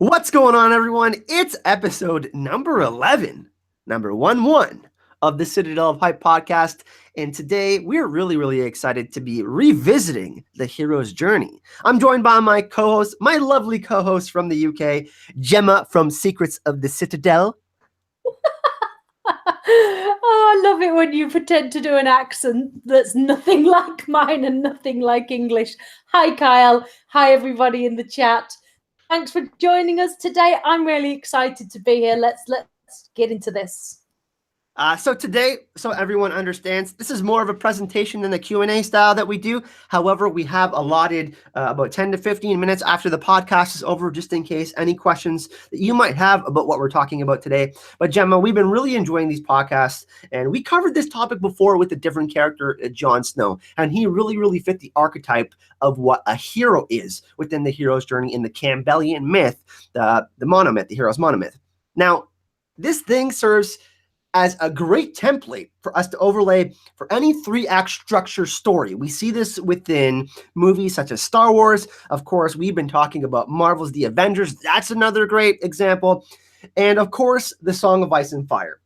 What's going on, everyone? It's episode number 11, number 11 of the Citadel of Hype podcast. And today we're really excited to be revisiting the hero's journey. I'm joined by my co-host, my lovely co-host from the UK, Gemma from Secrets of the Citadel. Oh, I love it when you pretend to do an accent that's nothing like mine and nothing like English. Hi, Kyle. Hi, everybody in the chat. Thanks for joining us today. I'm really excited to be here. Let's get into this. So today, so everyone understands, this is more of a presentation than the Q&A style that we do. However, we have allotted about 10 to 15 minutes after the podcast is over, just in case any questions that you might have about what we're talking about today. But Gemma, we've been really enjoying these podcasts, and we covered this topic before with a different character, Jon Snow, and he really fit the archetype of what a hero is within the hero's journey in the Campbellian myth, the monomyth, the hero's monomyth. Now, this thing serves as a great template for us to overlay for any 3-act structure story. We see this within movies such as Star Wars. Of course, we've been talking about Marvel's The Avengers. That's another great example. And of course, The Song of Ice and Fire.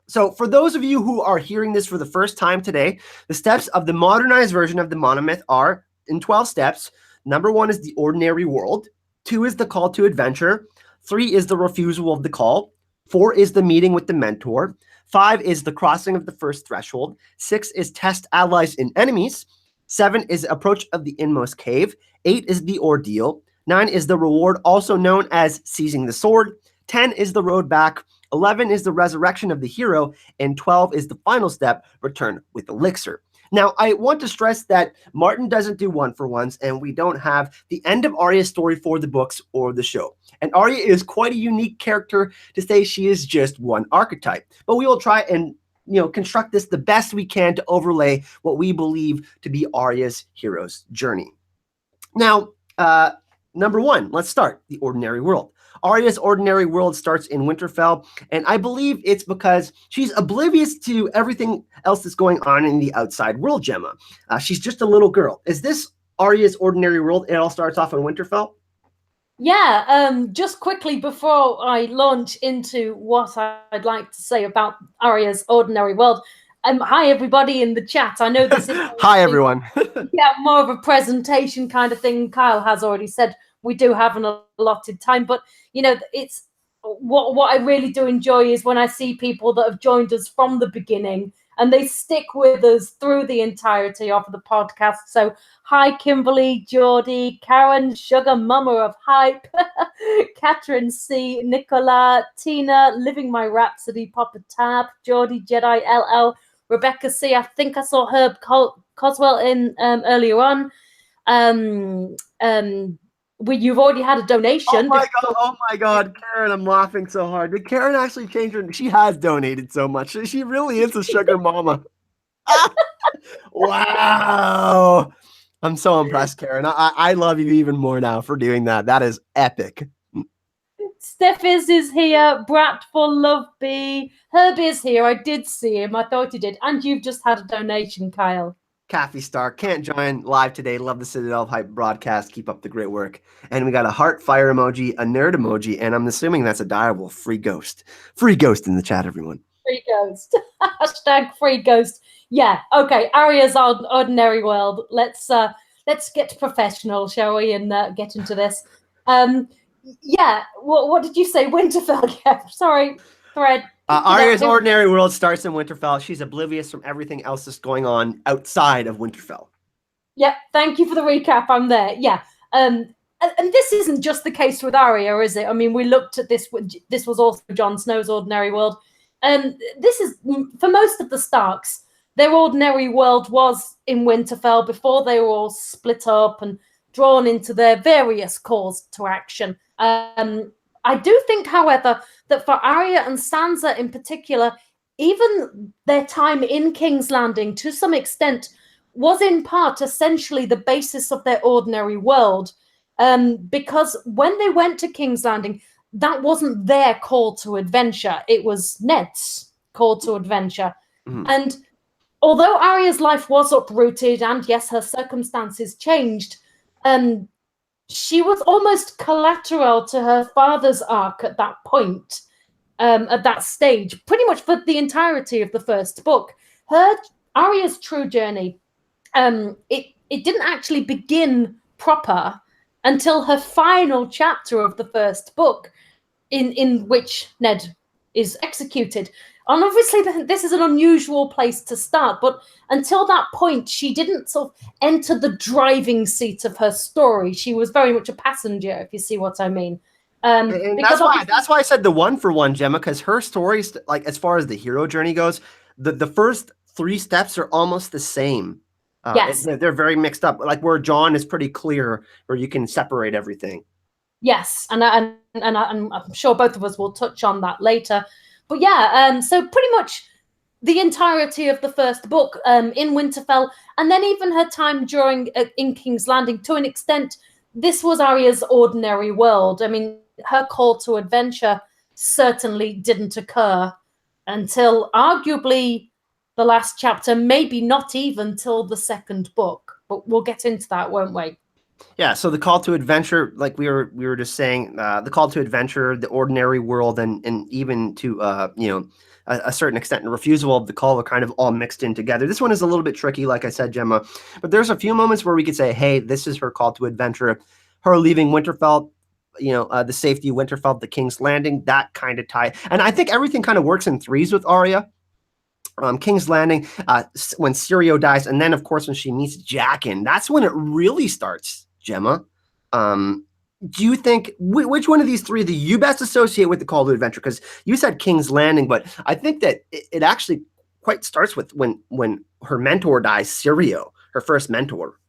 So for those of you who are hearing this for the first time today, the steps of the modernized version of the monomyth are in 12 steps. Number 1 is the ordinary world. 2 is the call to adventure. 3 is the refusal of the call. 4 is the meeting with the mentor. 5 is the crossing of the first threshold. 6 is test allies and enemies. 7 is approach of the Inmost Cave. 8 is the ordeal. 9 is the reward, also known as seizing the sword. 10 is the road back. 11 is the resurrection of the hero. And 12 is the final step, return with elixir. Now, I want to stress that Martin doesn't do one-for-ones, and we don't have the end of Arya's story for the books or the show. And Arya is quite a unique character to say she is just one archetype. But we will try and construct this the best we can to overlay what we believe to be Arya's hero's journey. Now, number 1, let's start the ordinary world. Arya's ordinary world starts in Winterfell, and I believe it's because she's oblivious to everything else that's going on in the outside world, Gemma. She's just a little girl. Is this Arya's ordinary world? It all starts off in Winterfell? Yeah, just quickly before I launch into what I'd like to say about Arya's ordinary world. Hi, everybody in the chat. I know this is... Hi, everyone. Yeah, more of a presentation kind of thing. Kyle has already said we do have an allotted time, but it's what I really do enjoy is when I see people that have joined us from the beginning and they stick with us through the entirety of the podcast. So hi, Kimberly, Geordie, Karen, Sugar Mama of Hype, Catherine C, Nicola, Tina, Living My Rhapsody, Papa Tab, Geordie, Jedi LL, Rebecca C. I think I saw Herb Coswell in earlier on. You've already had a donation. Oh my God, Karen, I'm laughing so hard. Did Karen actually change her? She has donated so much. She really is a sugar mama. Wow. I'm so impressed, Karen. I love you even more now for doing that. That is epic. Steph is here. Brat for Love B. Herb is here. I did see him. I thought he did. And you've just had a donation, Kyle. Kathy Stark can't join live today. Love the Citadel of Hype broadcast. Keep up the great work. And we got a heart fire emoji, a nerd emoji, and I'm assuming that's a direwolf. Free ghost. Free ghost in the chat, everyone. Free ghost. Hashtag free ghost. Yeah. Okay. Arya's ordinary world. Let's get professional, shall we, and get into this. Yeah. What did you say? Winterfell. Yeah. Sorry. Thread. Arya's ordinary world starts in Winterfell. She's oblivious from everything else that's going on outside of Winterfell. Yeah, thank you for the recap. I'm there. Yeah. And this isn't just the case with Arya, is it? I mean, we looked at this. This was also Jon Snow's ordinary world. And this is, for most of the Starks, their ordinary world was in Winterfell before they were all split up and drawn into their various calls to action. I do think, however, that for Arya and Sansa in particular, even their time in King's Landing, to some extent, was in part essentially the basis of their ordinary world. Because when they went to King's Landing, that wasn't their call to adventure. It was Ned's call to adventure. Mm-hmm. And although Arya's life was uprooted and, yes, her circumstances changed, she was almost collateral to her father's arc at that point, at that stage, pretty much for the entirety of the first book. Her Arya's true journey, it didn't actually begin proper until her final chapter of the first book, in which Ned is executed. And obviously, this is an unusual place to start, but until that point, she didn't sort of enter the driving seat of her story. She was very much a passenger, if you see what I mean. And that's why I said the 1-for-1, Gemma, because her stories, like as far as the hero journey goes, the first 3 steps are almost the same. Yes, they're very mixed up. Like where John is pretty clear, where you can separate everything. Yes, and I'm sure both of us will touch on that later. But yeah, so pretty much the entirety of the first book in Winterfell, and then even her time during in King's Landing, to an extent, this was Arya's ordinary world. I mean, her call to adventure certainly didn't occur until arguably the last chapter, maybe not even till the second book. But we'll get into that, won't we? Yeah, so the call to adventure, like we were just saying, the call to adventure, the ordinary world, and even to a certain extent, the refusal of the call are kind of all mixed in together. This one is a little bit tricky, like I said, Gemma, but there's a few moments where we could say, hey, this is her call to adventure. Her leaving Winterfell, the safety of Winterfell, the King's Landing, that kind of tie. And I think everything kind of works in threes with Arya. King's Landing, when Syrio dies, and then, of course, when she meets Jaqen, that's when it really starts, Gemma. Do you think, which one of these 3 do you best associate with the call to adventure? Because you said King's Landing, but I think that it actually quite starts with when her mentor dies, Syrio, her first mentor.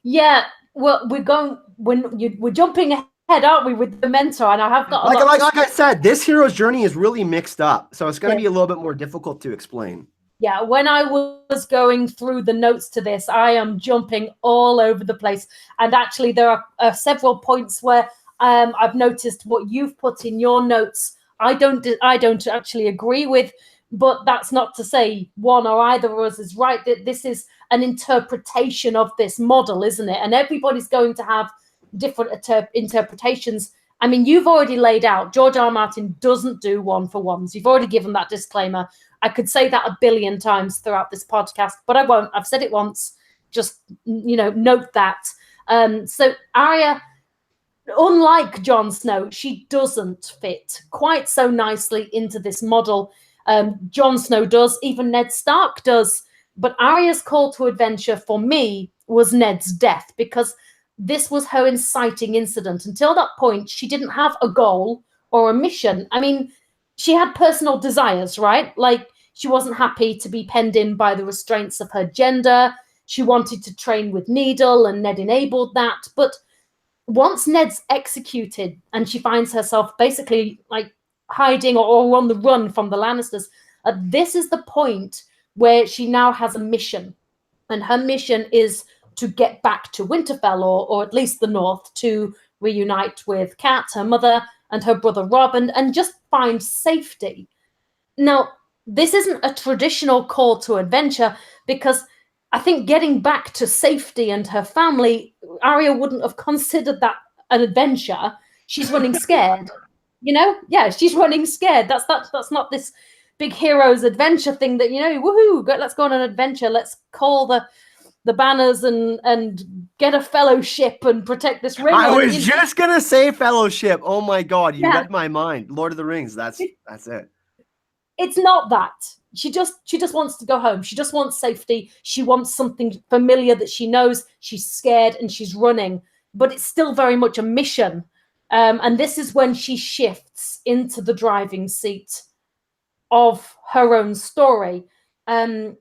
Yeah, well, we're jumping ahead, aren't we, with the mentor? And I have got like I said, this hero's journey is really mixed up, so it's going to be a little bit more difficult to explain. Yeah, when I was going through the notes to this, I am jumping all over the place. And actually, there are several points where I've noticed what you've put in your notes. I don't actually agree with, but that's not to say one or either of us is right. That this is an interpretation of this model, isn't it? And everybody's going to have different interpretations. I mean, you've already laid out George R. R. Martin doesn't do 1-for-1s. You've already given that disclaimer. I could say that a billion times throughout this podcast, but I won't. I've said it once. Just, note that. So Arya, unlike Jon Snow, she doesn't fit quite so nicely into this model. Jon Snow does, even Ned Stark does. But Arya's call to adventure for me was Ned's death, because this was her inciting incident. Until that point, she didn't have a goal or a mission. I mean, she had personal desires, right? Like, she wasn't happy to be penned in by the restraints of her gender. She wanted to train with Needle, and Ned enabled that. But once Ned's executed and she finds herself basically like hiding or on the run from the Lannisters, this is the point where she now has a mission. And her mission is to get back to Winterfell, or at least the North, to reunite with Cat, her mother, and her brother Rob, and just find safety. Now, this isn't a traditional call to adventure, because I think getting back to safety and her family, Arya wouldn't have considered that an adventure. She's running scared. Yeah, she's running scared. That's not this big hero's adventure thing that, woohoo, let's go on an adventure. Let's call the banners and get a fellowship and protect this ring. I was just gonna say fellowship. Oh my God, you read my mind. Lord of the Rings. That's it. It's not that. She just wants to go home. She just wants safety. She wants something familiar that she knows. She's scared and she's running, but it's still very much a mission. And this is when she shifts into the driving seat of her own story. There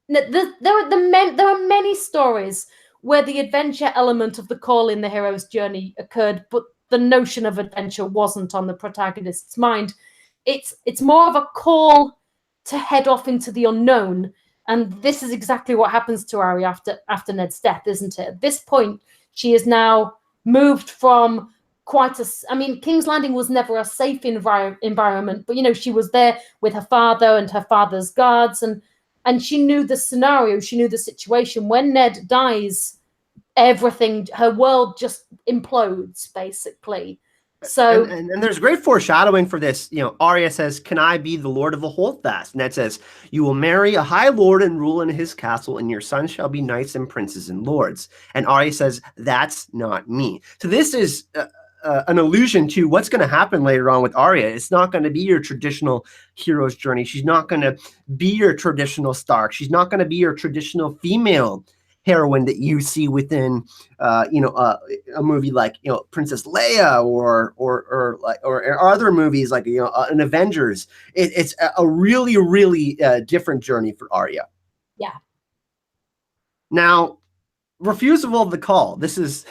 are many stories where the adventure element of the call in the hero's journey occurred, but the notion of adventure wasn't on the protagonist's mind. It's more of a call to head off into the unknown, and this is exactly what happens to Arya after Ned's death, isn't it? At this point, she is now moved from King's Landing was never a safe environment, but she was there with her father and her father's guards, and she knew the scenario, she knew the situation. When Ned dies, everything, her world just implodes, basically. So and there's great foreshadowing for this. Arya says, "Can I be the lord of the Holdfast?" Ned says, "You will marry a high lord and rule in his castle, and your sons shall be knights and princes and lords." And Arya says, "That's not me." So this is an allusion to what's going to happen later on with Arya. It's not going to be your traditional hero's journey. She's not going to be your traditional Stark. She's not going to be your traditional female heroine that you see within a movie like Princess Leia or other movies like an Avengers. It's a really really different journey for Arya. Yeah. Now, refusal of the call. This is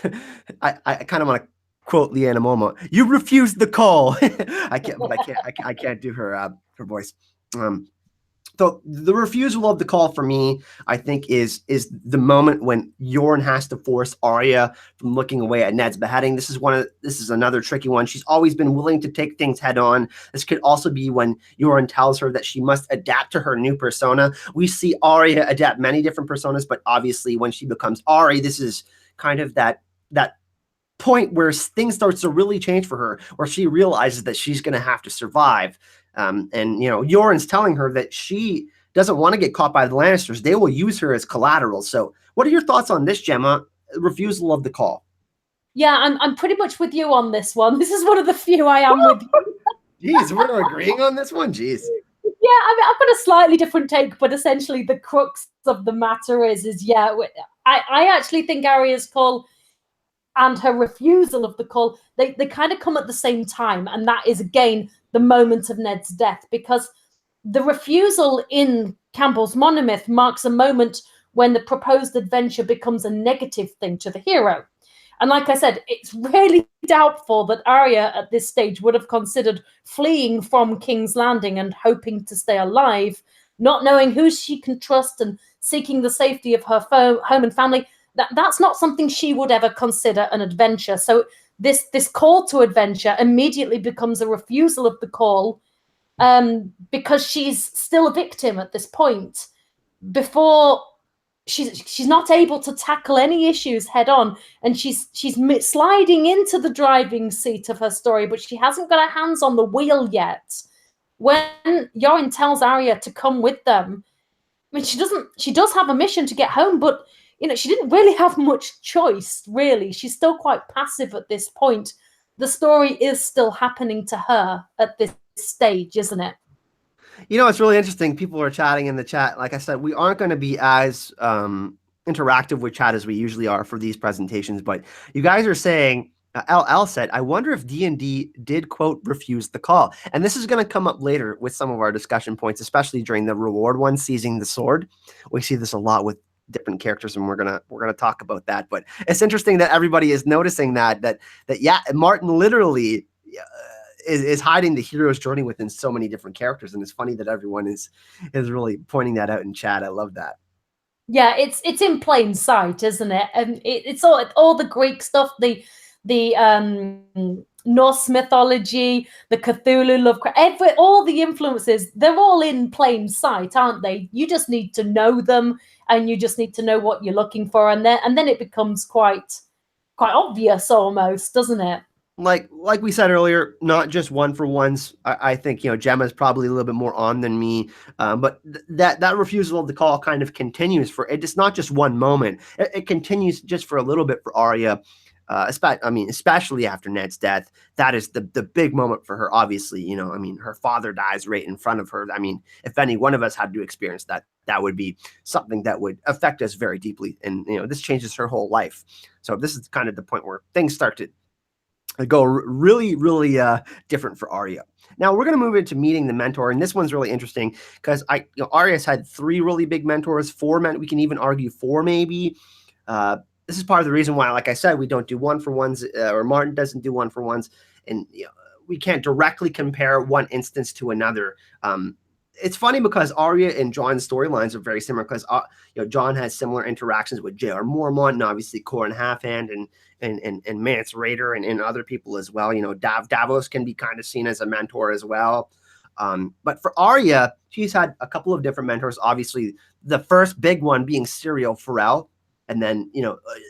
I kind of want to quote Leanna Momo. You refused the call. I can't do her voice. So the refusal of the call for me, I think, is the moment when Yoren has to force Arya from looking away at Ned's beheading. This is another tricky one. She's always been willing to take things head on. This could also be when Yoren tells her that she must adapt to her new persona. We see Arya adapt many different personas, but obviously when she becomes Arya, this is kind of that point where things starts to really change for her, where she realizes that she's going to have to survive. And Yoren's telling her that she doesn't want to get caught by the Lannisters. They will use her as collateral. So what are your thoughts on this, Gemma? Refusal of the call. Yeah, I'm pretty much with you on this one. This is one of the few I am with you. Jeez, we're agreeing on this one. Jeez. Yeah, I mean, I've got a slightly different take, but essentially the crux of the matter is I actually think Arya's call and her refusal of the call, they kind of come at the same time. And that is, again, the moment of Ned's death, because the refusal in Campbell's monomyth marks a moment when the proposed adventure becomes a negative thing to the hero. And like I said, it's really doubtful that Arya at this stage would have considered fleeing from King's Landing and hoping to stay alive, not knowing who she can trust and seeking the safety of her home and family. That's not something she would ever consider an adventure. So this call to adventure immediately becomes a refusal of the call, because she's still a victim at this point. Before she's not able to tackle any issues head on, and she's sliding into the driving seat of her story, but she hasn't got her hands on the wheel yet. When Yoren tells Arya to come with them, I mean, she does have a mission to get home, but she didn't really have much choice, really. She's still quite passive at this point. The story is still happening to her at this stage, isn't it? It's really interesting. People are chatting in the chat. Like I said, we aren't going to be as interactive with chat as we usually are for these presentations, but you guys are saying, LL said, I wonder if D&D did, quote, refuse the call. And this is going to come up later with some of our discussion points, especially during the reward one, seizing the sword. We see this a lot with different characters, and we're gonna talk about that. But it's interesting that everybody is noticing that yeah, Martin literally is hiding the hero's journey within so many different characters, and it's funny that everyone is really pointing that out in chat. I love that. Yeah, it's in plain sight, isn't it? And it's all the Greek stuff, the Norse mythology, the Cthulhu, Lovecraft, all the influences, they're all in plain sight, aren't they? You just need to know them, and you just need to know what you're looking for, and then it becomes quite obvious almost, doesn't it? Like we said earlier, not just one for ones. I think Gemma's probably a little bit more on than me, but that refusal of the call kind of continues for it. It's not just one moment. It continues just for a little bit for Arya. Especially after Ned's death, that is the big moment for her. Obviously, her father dies right in front of her. I mean, if any one of us had to experience that, that would be something that would affect us very deeply. And, this changes her whole life. So this is kind of the point where things start to go really, really different for Arya. Now we're going to move into meeting the mentor, and this one's really interesting because Arya's had 3 really big mentors, 4 men. We can even argue 4 maybe. This is part of the reason why, like I said, we don't do one for ones, or Martin doesn't do one for ones, and we can't directly compare one instance to another. It's funny because Arya and Jon's storylines are very similar because Jon has similar interactions with J.R. Mormont and obviously Qhorin Halfhand and Mance Rayder and other people as well. Davos can be kind of seen as a mentor as well. But for Arya, she's had a couple of different mentors. Obviously, the first big one being Syrio Forel. and then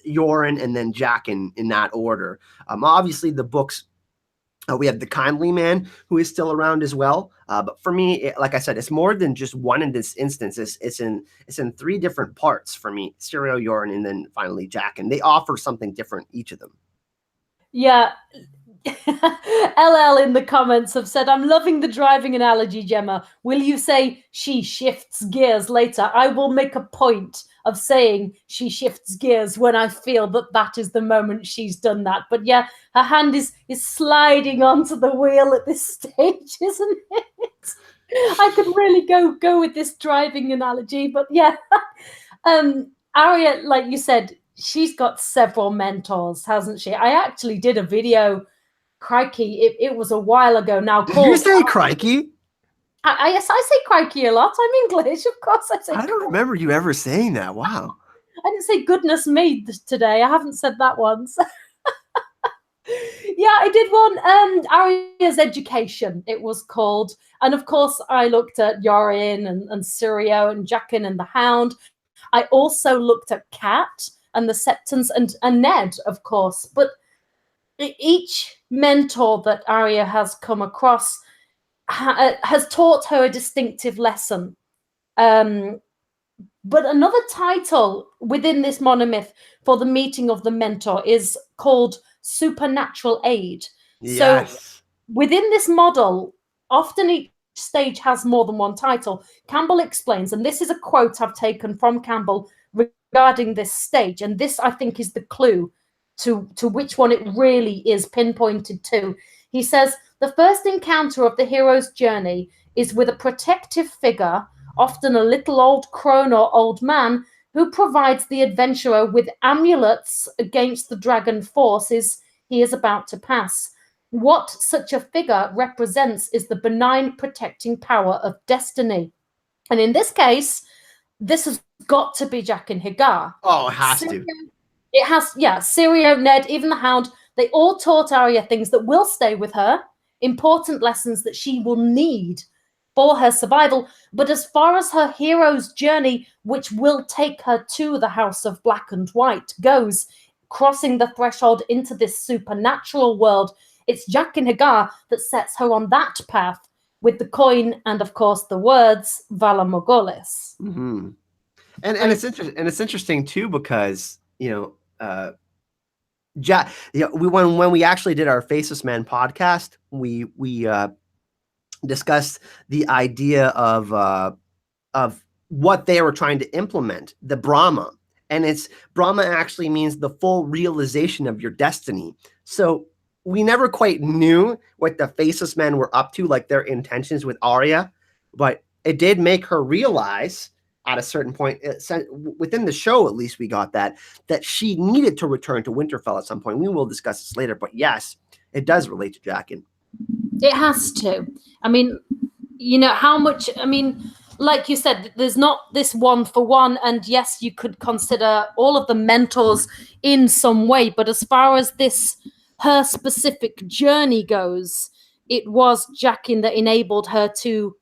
Yoren, and then Jaqen in that order. Obviously, the books. We have the Kindly Man, who is still around as well. But for me, like I said, it's more than just one in this instance. It's in three different parts for me: Syrio, Yoren, and then finally Jaqen. They offer something different, each of them. Yeah. LL in the comments have said, I'm loving the driving analogy, Gemma. Will you say she shifts gears later? I will make a point of saying she shifts gears when I feel that is the moment she's done that. But yeah, her hand is sliding onto the wheel at this stage, isn't it? I could really go with this driving analogy, but yeah. Arya, like you said, she's got several mentors, hasn't she? I actually did a video. Crikey, it was a while ago now. Did you say crikey? Yes, I say crikey a lot. I'm English, of course. I don't remember you ever saying that. Wow. I didn't say goodness me today. I haven't said that once. Yeah, I did one. Arya's Education, it was called. And of course, I looked at Yoren and Syrio and Jaqen and the Hound. I also looked at Cat and the Septons and Ned, of course. But each mentor that Arya has come across has taught her a distinctive lesson. But another title within this monomyth for the meeting of the mentor is called Supernatural Aid. Yes. So within this model, often each stage has more than one title. Campbell explains, and this is a quote I've taken from Campbell regarding this stage, and this, I think, is the clue to which one it really is pinpointed to. He says, the first encounter of the hero's journey is with a protective figure, often a little old crone or old man, who provides the adventurer with amulets against the dragon forces he is about to pass. What such a figure represents is the benign protecting power of destiny. And in this case, this has got to be Jaqen H'ghar. Oh, it has to. It has, yeah. Syrio, Ned, even the Hound, they all taught Arya things that will stay with her, important lessons that she will need for her survival. But as far as her hero's journey, which will take her to the House of Black and White, goes, crossing the threshold into this supernatural world, it's Jaqen H'ghar that sets her on that path with the coin and, of course, the words Vala Morghulis. Mm-hmm. And it's interesting too, because when we actually did our Faceless Man podcast, we discussed the idea of what they were trying to implement, the Brahma. And Brahma actually means the full realization of your destiny. So we never quite knew what the Faceless Men were up to, like their intentions with Arya, but it did make her realize at a certain point, within the show at least, we got that she needed to return to Winterfell at some point. We will discuss this later, but yes, it does relate to Jaqen. It has to. I mean, how much, like you said, there's not this one for one, and yes, you could consider all of the mentors in some way, but as far as her specific journey goes, it was Jaqen that enabled her to,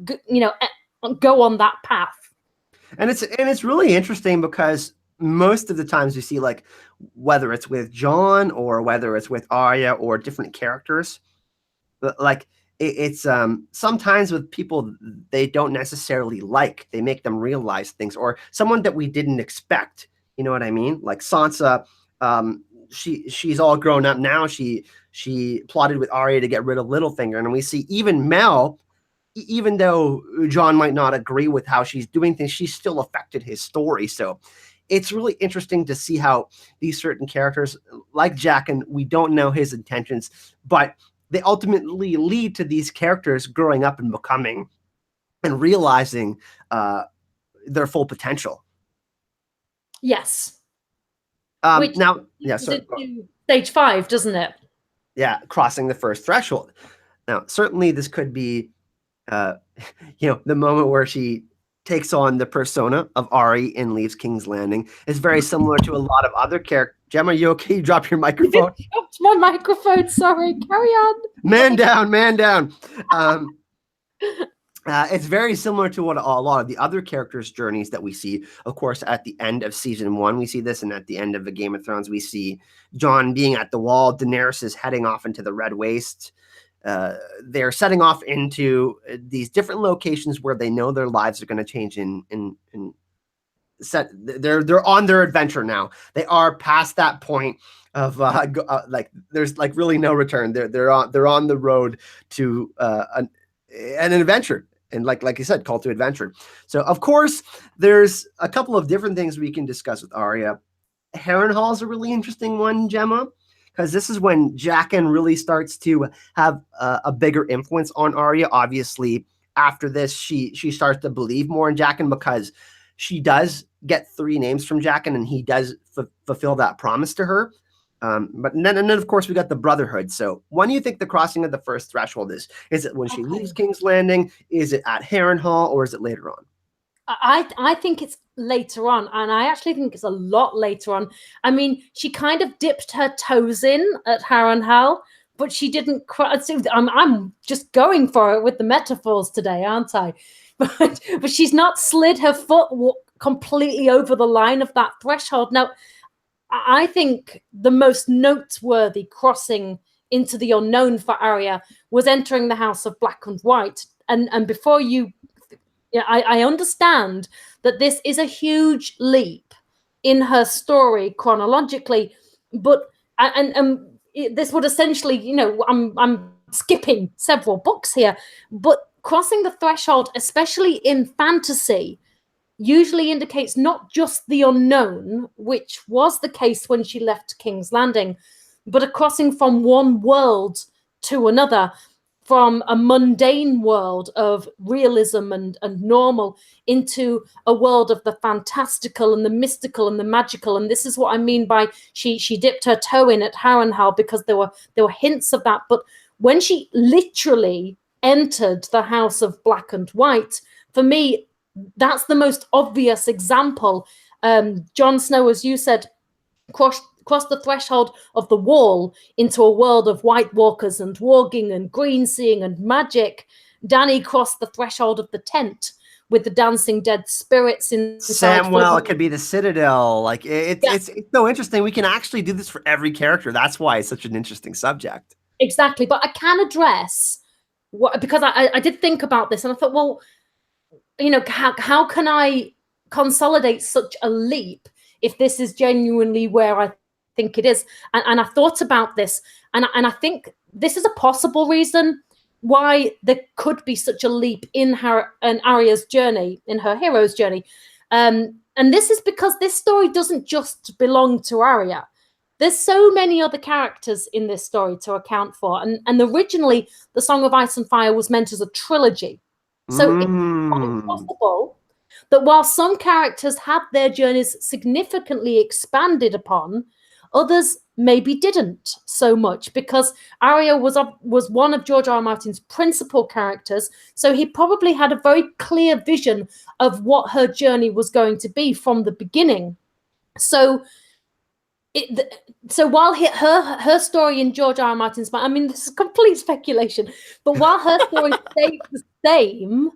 go on that path. And it's really interesting because most of the times you see, like, whether it's with Jon or whether it's with Arya or different characters, like it's sometimes with people they don't necessarily like, they make them realize things, or someone that we didn't expect. You know what I mean? Like Sansa, she's all grown up now. She plotted with Arya to get rid of Littlefinger, and we see even Mel. Even though Jon might not agree with how she's doing things, she still affected his story. So it's really interesting to see how these certain characters, like Jaqen, we don't know his intentions, but they ultimately lead to these characters growing up and becoming and realizing their full potential. Yes. Now, yeah, sorry. Stage 5, doesn't it? Yeah, crossing the first threshold. Now, certainly this could be the moment where she takes on the persona of Ari and leaves King's Landing. Is very similar to a lot of other characters. Gemma, you okay? You drop your microphone. Dropped my microphone. Sorry. Carry on. Man down. It's very similar to what a lot of the other characters' journeys that we see. Of course, at the end of season 1, we see this, and at the end of the Game of Thrones, we see Jon being at the wall. Daenerys is heading off into the Red Waste. They're setting off into these different locations where they know their lives are going to change. They're on their adventure now. They are past that point of like there's like really no return. They're on the road to an adventure. And like you said, call to adventure. So of course, there's a couple of different things we can discuss with Arya. Harrenhal is a really interesting one, Gemma, because this is when Jaqen really starts to have a bigger influence on Arya. Obviously, after this, she starts to believe more in Jaqen because she does get 3 names from Jaqen, and he does fulfill that promise to her. But then of course we got the Brotherhood. So when do you think the crossing of the first threshold is? Is it when she leaves King's Landing? Is it at Harrenhal, or is it later on? I think it's later on, and I actually think it's a lot later on. I mean, she kind of dipped her toes in at Harrenhal, but she didn't. I'm just going for it with the metaphors today, aren't I? But she's not slid her foot completely over the line of that threshold. Now, I think the most noteworthy crossing into the unknown for Arya was entering the House of Black and White. And before I understand that this is a huge leap in her story chronologically, but this would essentially, I'm skipping several books here, but crossing the threshold, especially in fantasy, usually indicates not just the unknown, which was the case when she left King's Landing, but a crossing from one world to another, from a mundane world of realism and normal into a world of the fantastical and the mystical and the magical. And this is what I mean by she dipped her toe in at Harrenhal, because there were hints of that. But when she literally entered the House of Black and White, for me, that's the most obvious example. Jon Snow, as you said, crossed the threshold of the wall into a world of White Walkers and warging and green seeing and magic. Dany crossed the threshold of the tent with the dancing dead spirits inside. Samwell, it could be the Citadel. Like it's so interesting. We can actually do this for every character. That's why it's such an interesting subject. Exactly, but I can address because I did think about this, and I thought, well, how can I consolidate such a leap if this is genuinely where I think it is? And I thought about this, and I think this is a possible reason why there could be such a leap in Arya's journey, in her hero's journey. And this is because this story doesn't just belong to Arya. There's so many other characters in this story to account for. And originally, The Song of Ice and Fire was meant as a trilogy. So it's quite possible that while some characters had their journeys significantly expanded upon, others maybe didn't so much, because Arya was one of George R. R. Martin's principal characters, so he probably had a very clear vision of what her journey was going to be from the beginning. So while her story in George R. R. Martin's mind, I mean, this is complete speculation, but while her story stayed the same,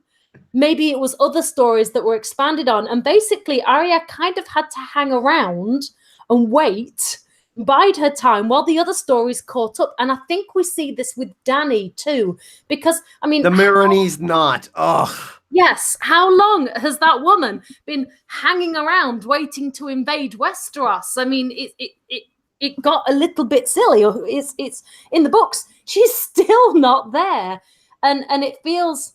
maybe it was other stories that were expanded on. And basically, Arya kind of had to hang around and wait, bide her time while the other stories caught up. And I think we see this with Dany too, because, I mean... The Myronese knot. Ugh. Yes. How long has that woman been hanging around waiting to invade Westeros? I mean, it got a little bit silly. It's in the books. She's still not there. And it feels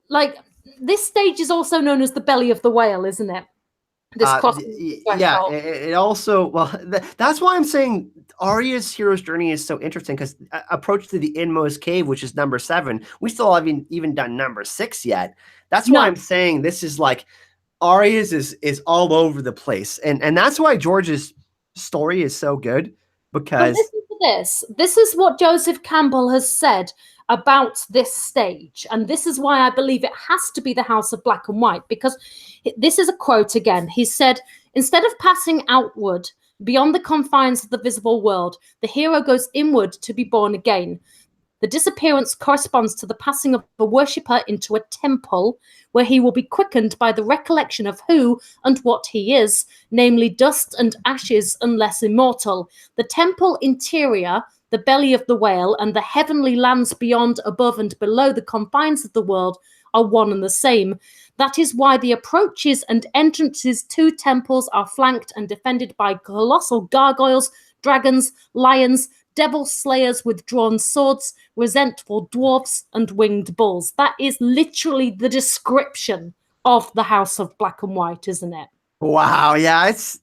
like this stage is also known as the belly of the whale, isn't it? This yeah, it also, well, that's why I'm saying Arya's hero's journey is so interesting, because approach to the Inmost Cave, which is number 7, we still haven't even done number 6 yet. That's why I'm saying this is like Arya's is all over the place, and that's why George's story is so good, because this is what Joseph Campbell has said about this stage, and this is why I believe it has to be the House of Black and White, because this is a quote again. He said, "Instead of passing outward beyond the confines of the visible world, the hero goes inward to be born again. The disappearance corresponds to the passing of a worshipper into a temple, where he will be quickened by the recollection of who and what he is, namely dust and ashes unless immortal. The temple interior, the belly of the whale, and the heavenly lands beyond, above, and below the confines of the world are one and the same. That is why the approaches and entrances to temples are flanked and defended by colossal gargoyles, dragons, lions, devil slayers with drawn swords, resentful dwarfs, and winged bulls. That is literally the description of the House of Black and White, isn't it? Wow. Yeah. It's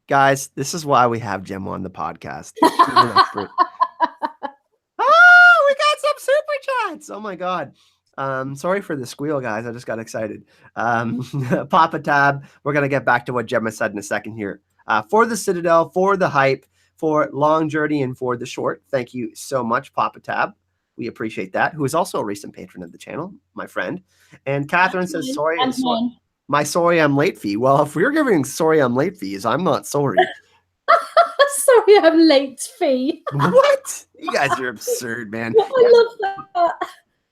guys, this is why we have Gemma on the podcast. She's an expert. Oh, we got some super chats. Oh my God. Sorry for the squeal, guys. I just got excited. Papa Tab. We're going to get back to what Gemma said in a second here. For the Citadel, for the hype, for Long Journey, and for the short. Thank you so much, Papa Tab. We appreciate that. Who is also a recent patron of the channel, my friend. And Catherine says, sorry, sorry I'm late fee. Well, if we're giving sorry I'm late fees, I'm not sorry. Sorry I'm late fee. What? You guys are absurd, man. I love that.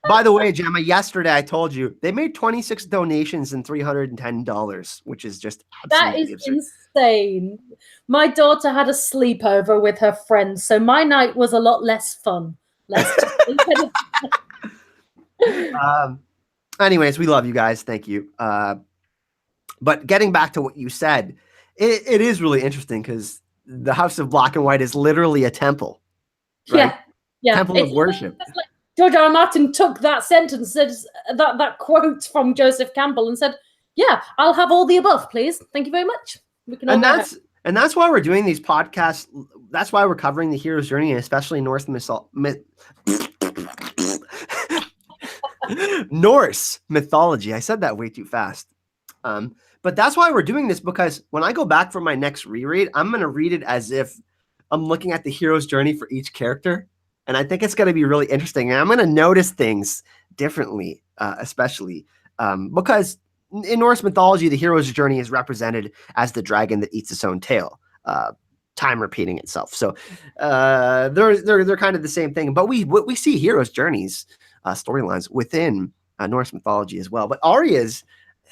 By the way, Gemma, yesterday I told you they made 26 donations and $310, which is just absolutely that is absurd. Insane. My daughter had a sleepover with her friends, so my night was a lot less fun. Anyways, we love you guys. Thank you. But getting back to what you said, it is really interesting because the House of Black and White is literally a temple. Right? Yeah. Temple of worship. Like George R. R. Martin took that sentence, that quote from Joseph Campbell, and said, "Yeah, I'll have all the above, please. Thank you very much." And that's why we're doing these podcasts. That's why we're covering the hero's journey, especially Norse Norse mythology. I said that way too fast. But that's why we're doing this, because when I go back for my next reread, I'm going to read it as if I'm looking at the hero's journey for each character. And I think it's going to be really interesting. And I'm going to notice things differently, especially because in Norse mythology, the hero's journey is represented as the dragon that eats its own tail, time repeating itself. So they're kind of the same thing. But we see hero's journeys, storylines within Norse mythology as well. But Arya's,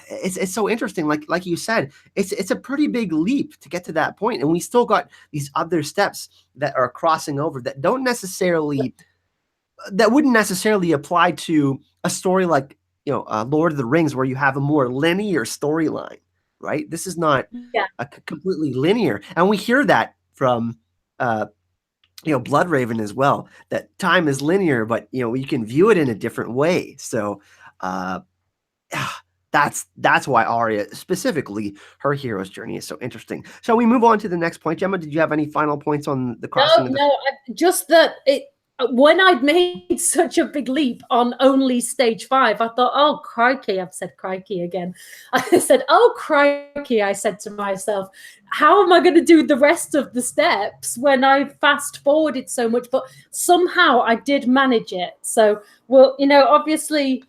it's so interesting. Like you said, it's a pretty big leap to get to that point, and we still got these other steps that are crossing over that wouldn't necessarily apply to a story like Lord of the Rings, where you have a more linear storyline, right? This is not a completely linear, and we hear that from Bloodraven as well. That time is linear, but you can view it in a different way. So. That's why Arya, specifically her hero's journey, is so interesting. So we move on to the next point. Gemma, did you have any final points on the crossing? Just that when I'd made such a big leap on only stage 5, I thought, oh, crikey, I've said crikey again. I said, oh, crikey, I said to myself, how am I going to do the rest of the steps when I fast forwarded so much? But somehow I did manage it. So, well, obviously...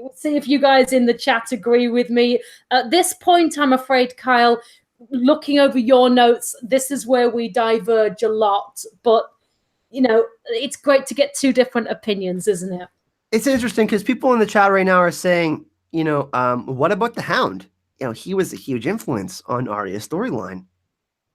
We'll see if you guys in the chat agree with me. At this point, I'm afraid, Kyle, looking over your notes, this is where we diverge a lot. But, it's great to get 2 different opinions, isn't it? It's interesting because people in the chat right now are saying, what about the Hound? He was a huge influence on Arya's storyline.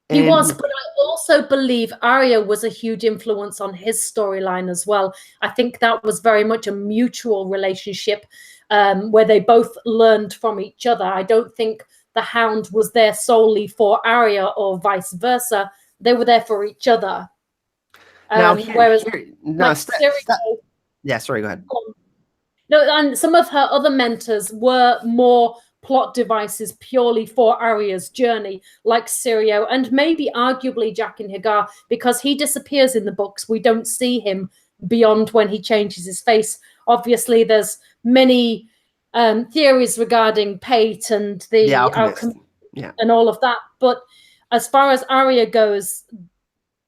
He was, but I also believe Arya was a huge influence on his storyline as well. I think that was very much a mutual relationship where they both learned from each other. I don't think the Hound was there solely for Arya or vice versa. They were there for each other. Whereas, yeah, sorry, go ahead. No, and some of her other mentors were more plot devices purely for Arya's journey, like Syrio, and maybe arguably Jaqen H'ghar, because he disappears in the books. We don't see him beyond when he changes his face. Obviously, there's many theories regarding Pate and the alchemy and all of that. But as far as Arya goes,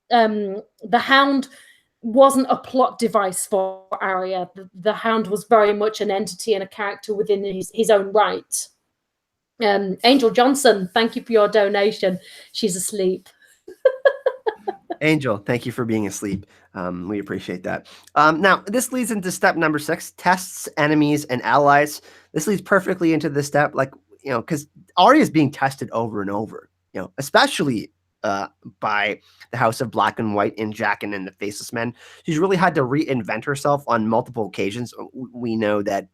the Hound wasn't a plot device for Arya. The Hound was very much an entity and a character within his own right. Angel Johnson, thank you for your donation. She's asleep. Angel, thank you for being asleep. We appreciate that. Now, this leads into step number 6, tests enemies and allies. This leads perfectly into this step, like, because Arya is being tested over and over, especially by the House of Black and White in Jaqen and the Faceless Men. She's really had to reinvent herself on multiple occasions. We know that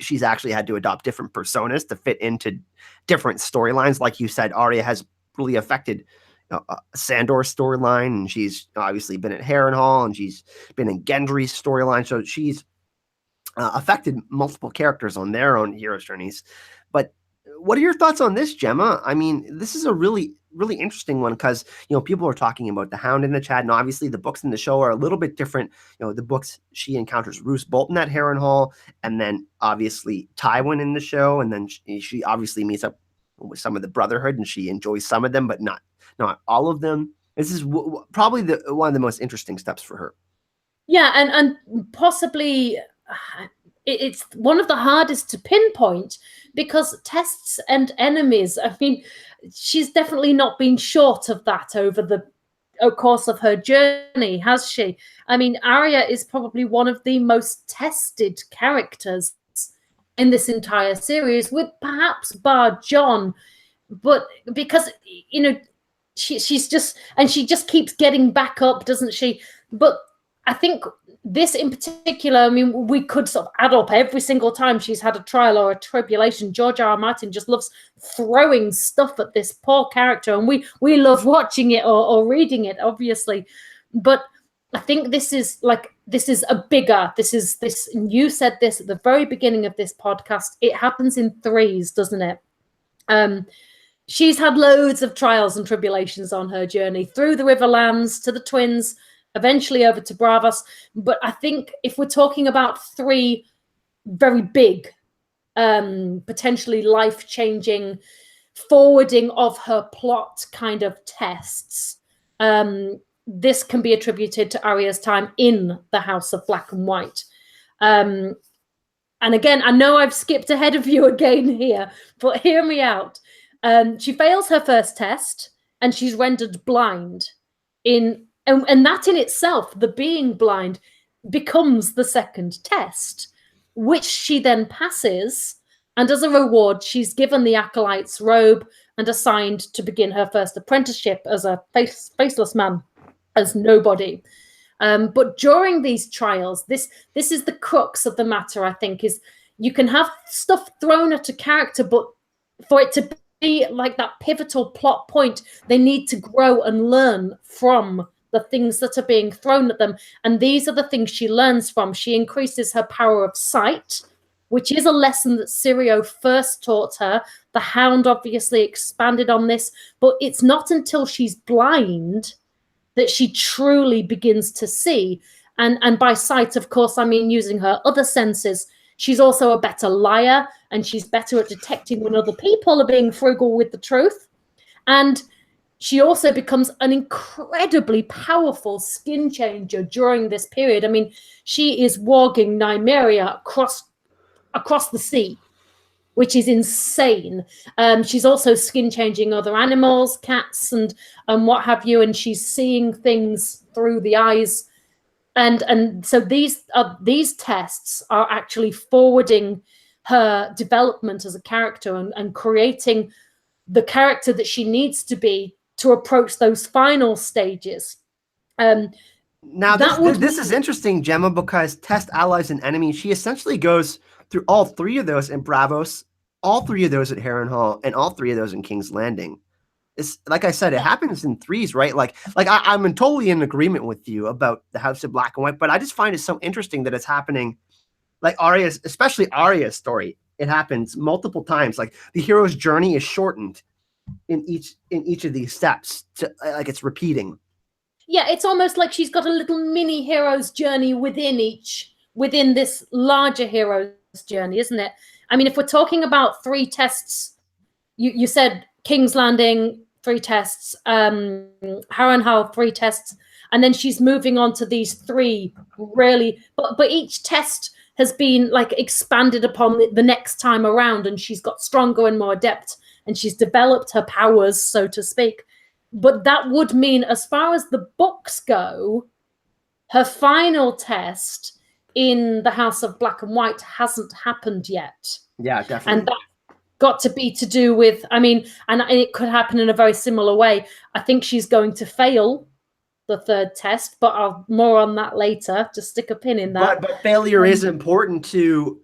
she's actually had to adopt different personas to fit into different storylines. Like you said, Arya has really affected Sandor's storyline, and she's obviously been at Harrenhal, and she's been in Gendry's storyline. So she's affected multiple characters on their own hero's journeys. But what are your thoughts on this, Gemma? I mean, this is a really, really interesting one because, people are talking about the Hound in the chat, and obviously the books in the show are a little bit different. The books, she encounters Roose Bolton at Harrenhal, and then obviously Tywin in the show, and then she obviously meets up with some of the Brotherhood, and she enjoys some of them, but not all of them. This is probably one of the most interesting steps for her. Yeah, and possibly it's one of the hardest to pinpoint because tests and enemies, I mean, she's definitely not been short of that over the course of her journey, has she? I mean, Arya is probably one of the most tested characters in this entire series, with perhaps bar Jon, but because, she's just, and she just keeps getting back up, doesn't she? But I think this in particular, I mean, we could sort of add up every single time she's had a trial or a tribulation. George R. R. Martin just loves throwing stuff at this poor character, and we love watching it or reading it, obviously. But I think this is this. You said this at the very beginning of this podcast. It happens in threes, doesn't it? She's had loads of trials and tribulations on her journey through the Riverlands to the Twins, eventually over to Bravos. But I think if we're talking about 3 very big, potentially life-changing forwarding of her plot kind of tests, this can be attributed to Arya's time in the House of Black and White. And again, I know I've skipped ahead of you again here, but hear me out. She fails her first test and she's rendered blind. And that in itself, the being blind, becomes the second test, which she then passes. And as a reward, she's given the Acolyte's robe and assigned to begin her first apprenticeship as a faceless man, as nobody. But during these trials, this is the crux of the matter, I think, is you can have stuff thrown at a character, but for it to be like that pivotal plot point, they need to grow and learn from the things that are being thrown at them. And these are the things she learns from. She increases her power of sight, which is a lesson that Syrio first taught her. The Hound obviously expanded on this, but it's not until she's blind that she truly begins to see. And by sight, of course, I mean using her other senses. She's also a better liar, and she's better at detecting when other people are being frugal with the truth. And she also becomes an incredibly powerful skin changer during this period. I mean, she is warging Nymeria across the sea, which is insane. She's also skin changing other animals, cats and what have you, and she's seeing things through the eyes. And so these tests are actually forwarding her development as a character and creating the character that she needs to be to approach those final stages. Now, this is interesting, Gemma, because test allies and enemies, she essentially goes through all 3 of those in Bravos, all 3 of those at Harrenhal, and all 3 of those in King's Landing. It's, like I said, it happens in threes, right? I'm totally in agreement with you about the House of Black and White, but I just find it so interesting that it's happening, like Arya's, especially Arya's story. It happens multiple times. Like the hero's journey is shortened in each of these steps, like it's repeating. Yeah, it's almost like she's got a little mini hero's journey within this larger hero's journey, isn't it? I mean, if we're talking about 3 tests, you said King's Landing, 3 tests, Harrenhal, 3 tests, and then she's moving on to these 3 really, but each test has been like expanded upon the next time around, and she's got stronger and more adept, and she's developed her powers, so to speak. But that would mean, as far as the books go, her final test in the House of Black and White hasn't happened yet. Yeah, definitely. And that got to be to do with, I mean, and it could happen in a very similar way. I think she's going to fail the third test, but I'll more on that later. Just stick a pin in that. But failure is important to,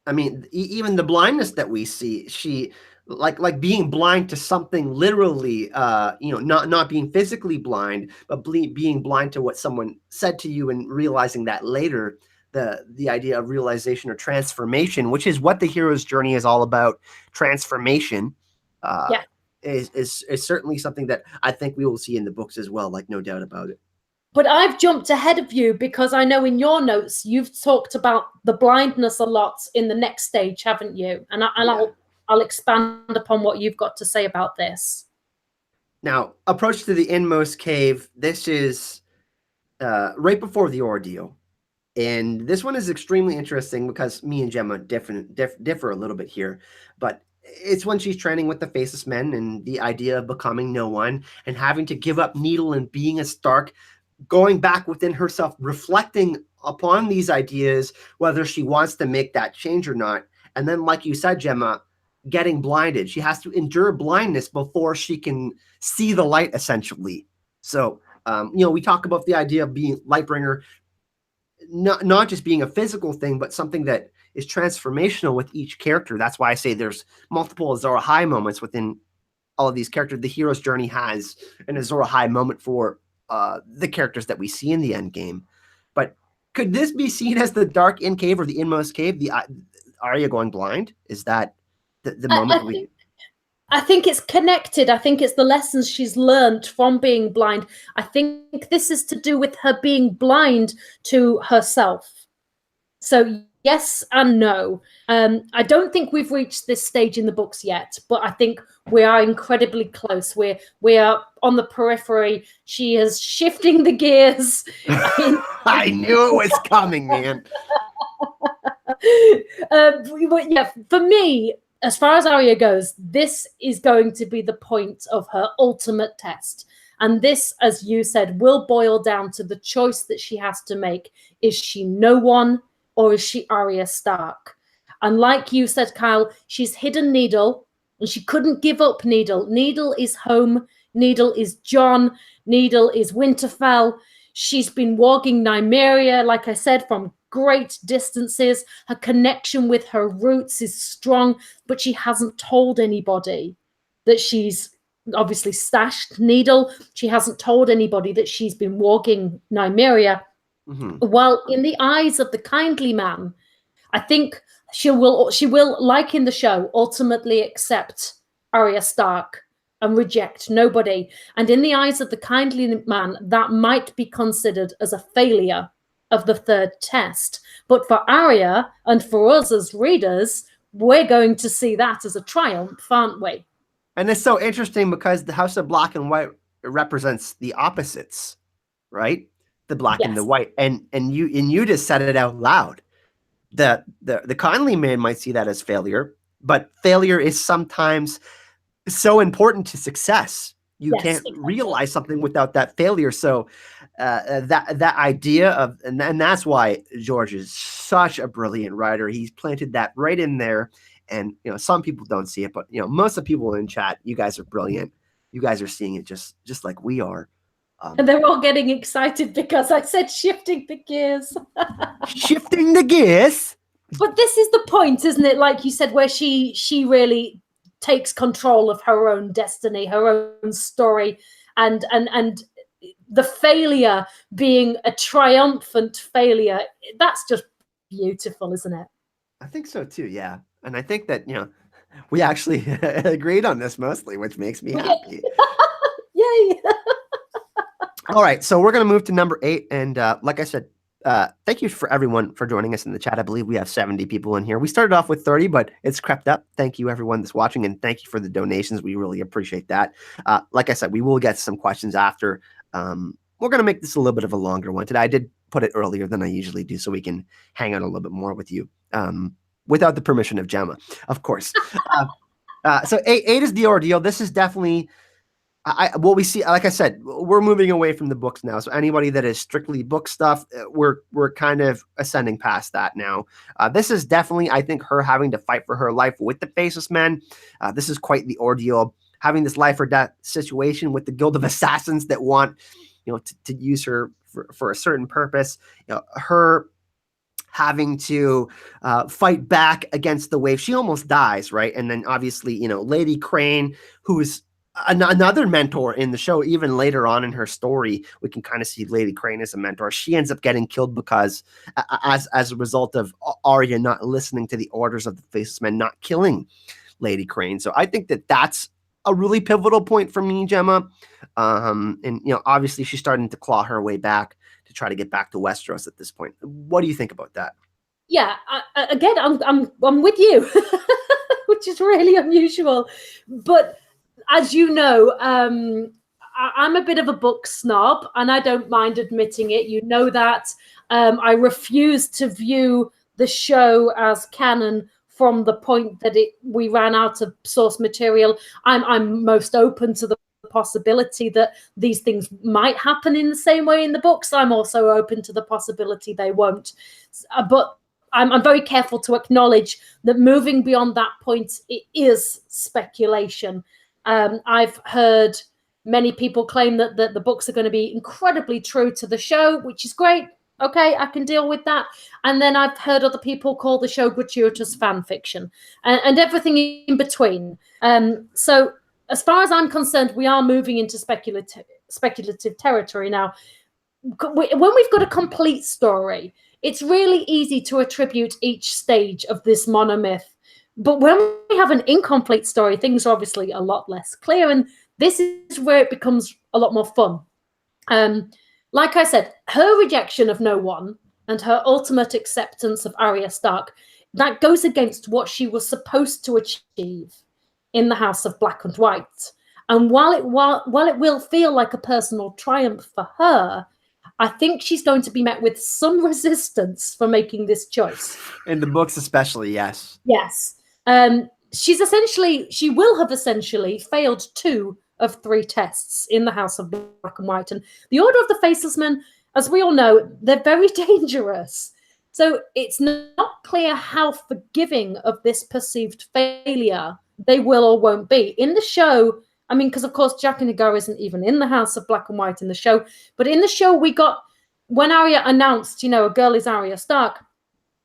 I mean, even the blindness that we see, she like being blind to something literally, not being physically blind, but being blind to what someone said to you and realizing that later, the idea of realization or transformation, which is what the hero's journey is all about. Transformation is certainly something that I think we will see in the books as well, like no doubt about it. But I've jumped ahead of you because I know in your notes you've talked about the blindness a lot in the next stage, haven't you? And I'll expand upon what you've got to say about this. Now, approach to the Inmost Cave. This is right before the ordeal. And this one is extremely interesting because me and Gemma differ a little bit here. But it's when she's training with the Faceless Men and the idea of becoming no one and having to give up Needle and being a Stark, going back within herself, reflecting upon these ideas, whether she wants to make that change or not. And then, like you said, Gemma, getting blinded. She has to endure blindness before she can see the light, essentially. So, we talk about the idea of being Lightbringer, not just being a physical thing, but something that is transformational with each character. That's why I say there's multiple Azor Ahai moments within all of these characters. The hero's journey has an Azor Ahai moment for the characters that we see in the end game. But could this be seen as the Dark In Cave or the Inmost Cave? The Arya going blind? Is that the moment I think it's connected. I think it's the lessons she's learned from being blind. I think this is to do with her being blind to herself. So yes and no. I don't think we've reached this stage in the books yet, but I think we are incredibly close. We are on the periphery. She is shifting the gears. I knew it was coming, man. Yeah, for me, as far as Arya goes, this is going to be the point of her ultimate test. And this, as you said, will boil down to the choice that she has to make. Is she no one or is she Arya Stark? And like you said, Kyle, she's hidden Needle and she couldn't give up Needle. Needle is home. Needle is Jon. Needle is Winterfell. She's been walking Nymeria, like I said, from great distances. Her connection with her roots is strong, but she hasn't told anybody that she's obviously stashed Needle. She hasn't told anybody that she's been walking Nymeria. Mm-hmm. Well, in the eyes of the kindly man, I think she will, like in the show, ultimately accept Arya Stark and reject nobody. And in the eyes of the kindly man, that might be considered as a failure of the third test. But for Arya and for us as readers, we're going to see that as a triumph, aren't we? And it's so interesting because the House of Black and White represents the opposites, right? The black and the white. And you just said it out loud. The kindly man might see that as failure, but failure is sometimes so important to success. You can't realize something without that failure. So that idea of, and that's why George is such a brilliant writer. He's planted that right in there. And, some people don't see it, but, most of the people in chat, you guys are brilliant. You guys are seeing it just like we are. And they're all getting excited because I said shifting the gears. Shifting the gears. But this is the point, isn't it? Like you said, where she really takes control of her own destiny, her own story, and the failure being a triumphant failure. That's just beautiful, isn't it? I think so too, yeah. And I think that, we actually agreed on this mostly, which makes me happy. Yay! All right, so we're going to move to number 8. And like I said, thank you for everyone for joining us in the chat. I believe we have 70 people in here. We started off with 30, but it's crept up. Thank you, everyone that's watching, and thank you for the donations. We really appreciate that. Like I said, we will get some questions after. We're going to make this a little bit of a longer one today. I did put it earlier than I usually do so we can hang out a little bit more with you, without the permission of Gemma, of course. So 8 is the ordeal. This is definitely, what we see, like I said, we're moving away from the books now. So anybody that is strictly book stuff, we're kind of ascending past that now. This is definitely, I think, her having to fight for her life with the Faceless Men. This is quite the ordeal, having this life or death situation with the Guild of Assassins that want, to use her for a certain purpose. Her having to fight back against the wave. She almost dies, right? And then obviously, Lady Crane, who's another mentor in the show. Even later on in her story, we can kind of see Lady Crane as a mentor. She ends up getting killed because as a result of Arya not listening to the orders of the Faceless Men, not killing Lady Crane. So I think that that's a really pivotal point for me, Gemma. And obviously she's starting to claw her way back to try to get back to Westeros at this point. What do you think about that? Yeah, again, I'm with you, which is really unusual. But as you know, I'm a bit of a book snob, and I don't mind admitting it. You know that. I refuse to view the show as canon from the point that we ran out of source material. I'm most open to the possibility that these things might happen in the same way in the books. I'm also open to the possibility they won't. But I'm very careful to acknowledge that moving beyond that point, it is speculation. I've heard many people claim that the books are going to be incredibly true to the show, which is great. Okay, I can deal with that. And then I've heard other people call the show gratuitous fan fiction and everything in between. So as far as I'm concerned, we are moving into speculative territory now. When we've got a complete story, it's really easy to attribute each stage of this monomyth. But when we have an incomplete story, things are obviously a lot less clear. And this is where it becomes a lot more fun. Like I said, her rejection of no one and her ultimate acceptance of Arya Stark, that goes against what she was supposed to achieve in the House of Black and White. And while it will feel like a personal triumph for her, I think she's going to be met with some resistance for making this choice. In the books especially, yes. Yes. She will have essentially failed 2 of 3 tests in the House of Black and White. And the Order of the Faceless Men, as we all know, they're very dangerous. So it's not clear how forgiving of this perceived failure they will or won't be. In the show, I mean, because of course Jaqen H'ghar isn't even in the House of Black and White in the show, but in the show we got, when Arya announced, a girl is Arya Stark,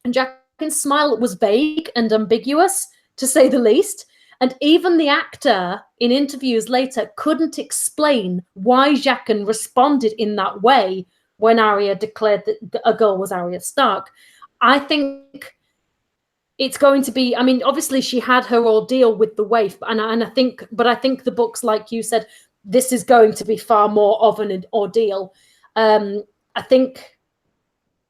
and Jaqen's smile was vague and ambiguous, to say the least. And even the actor in interviews later couldn't explain why Jaqen responded in that way when Arya declared that a girl was Arya Stark. I think it's going to be, I mean, obviously she had her ordeal with the waif, and I think the books, like you said, this is going to be far more of an ordeal. I think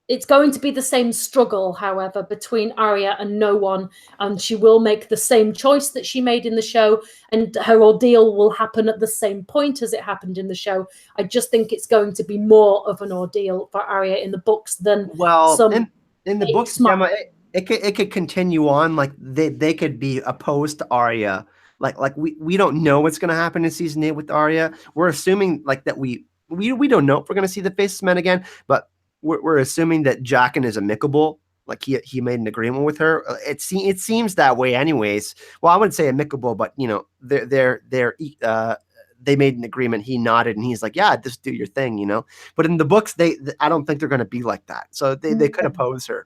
it's going to be the same struggle, however, between Arya and no one, and she will make the same choice that she made in the show, and her ordeal will happen at the same point as it happened in the show. I just think it's going to be more of an ordeal for Arya in the books than in the books, Gemma, it could continue on. Like they could be opposed to Arya. Like we don't know what's going to happen in season 8 with Arya. We're assuming like that we don't know if we're going to see the Faceless Men again, but we're assuming that Jaqen is amicable. Like he made an agreement with her. It seems that way, anyways. Well, I wouldn't say amicable, but they made an agreement. He nodded and he's like, "Yeah, just do your thing," But in the books, I don't think they're going to be like that. So they could oppose her.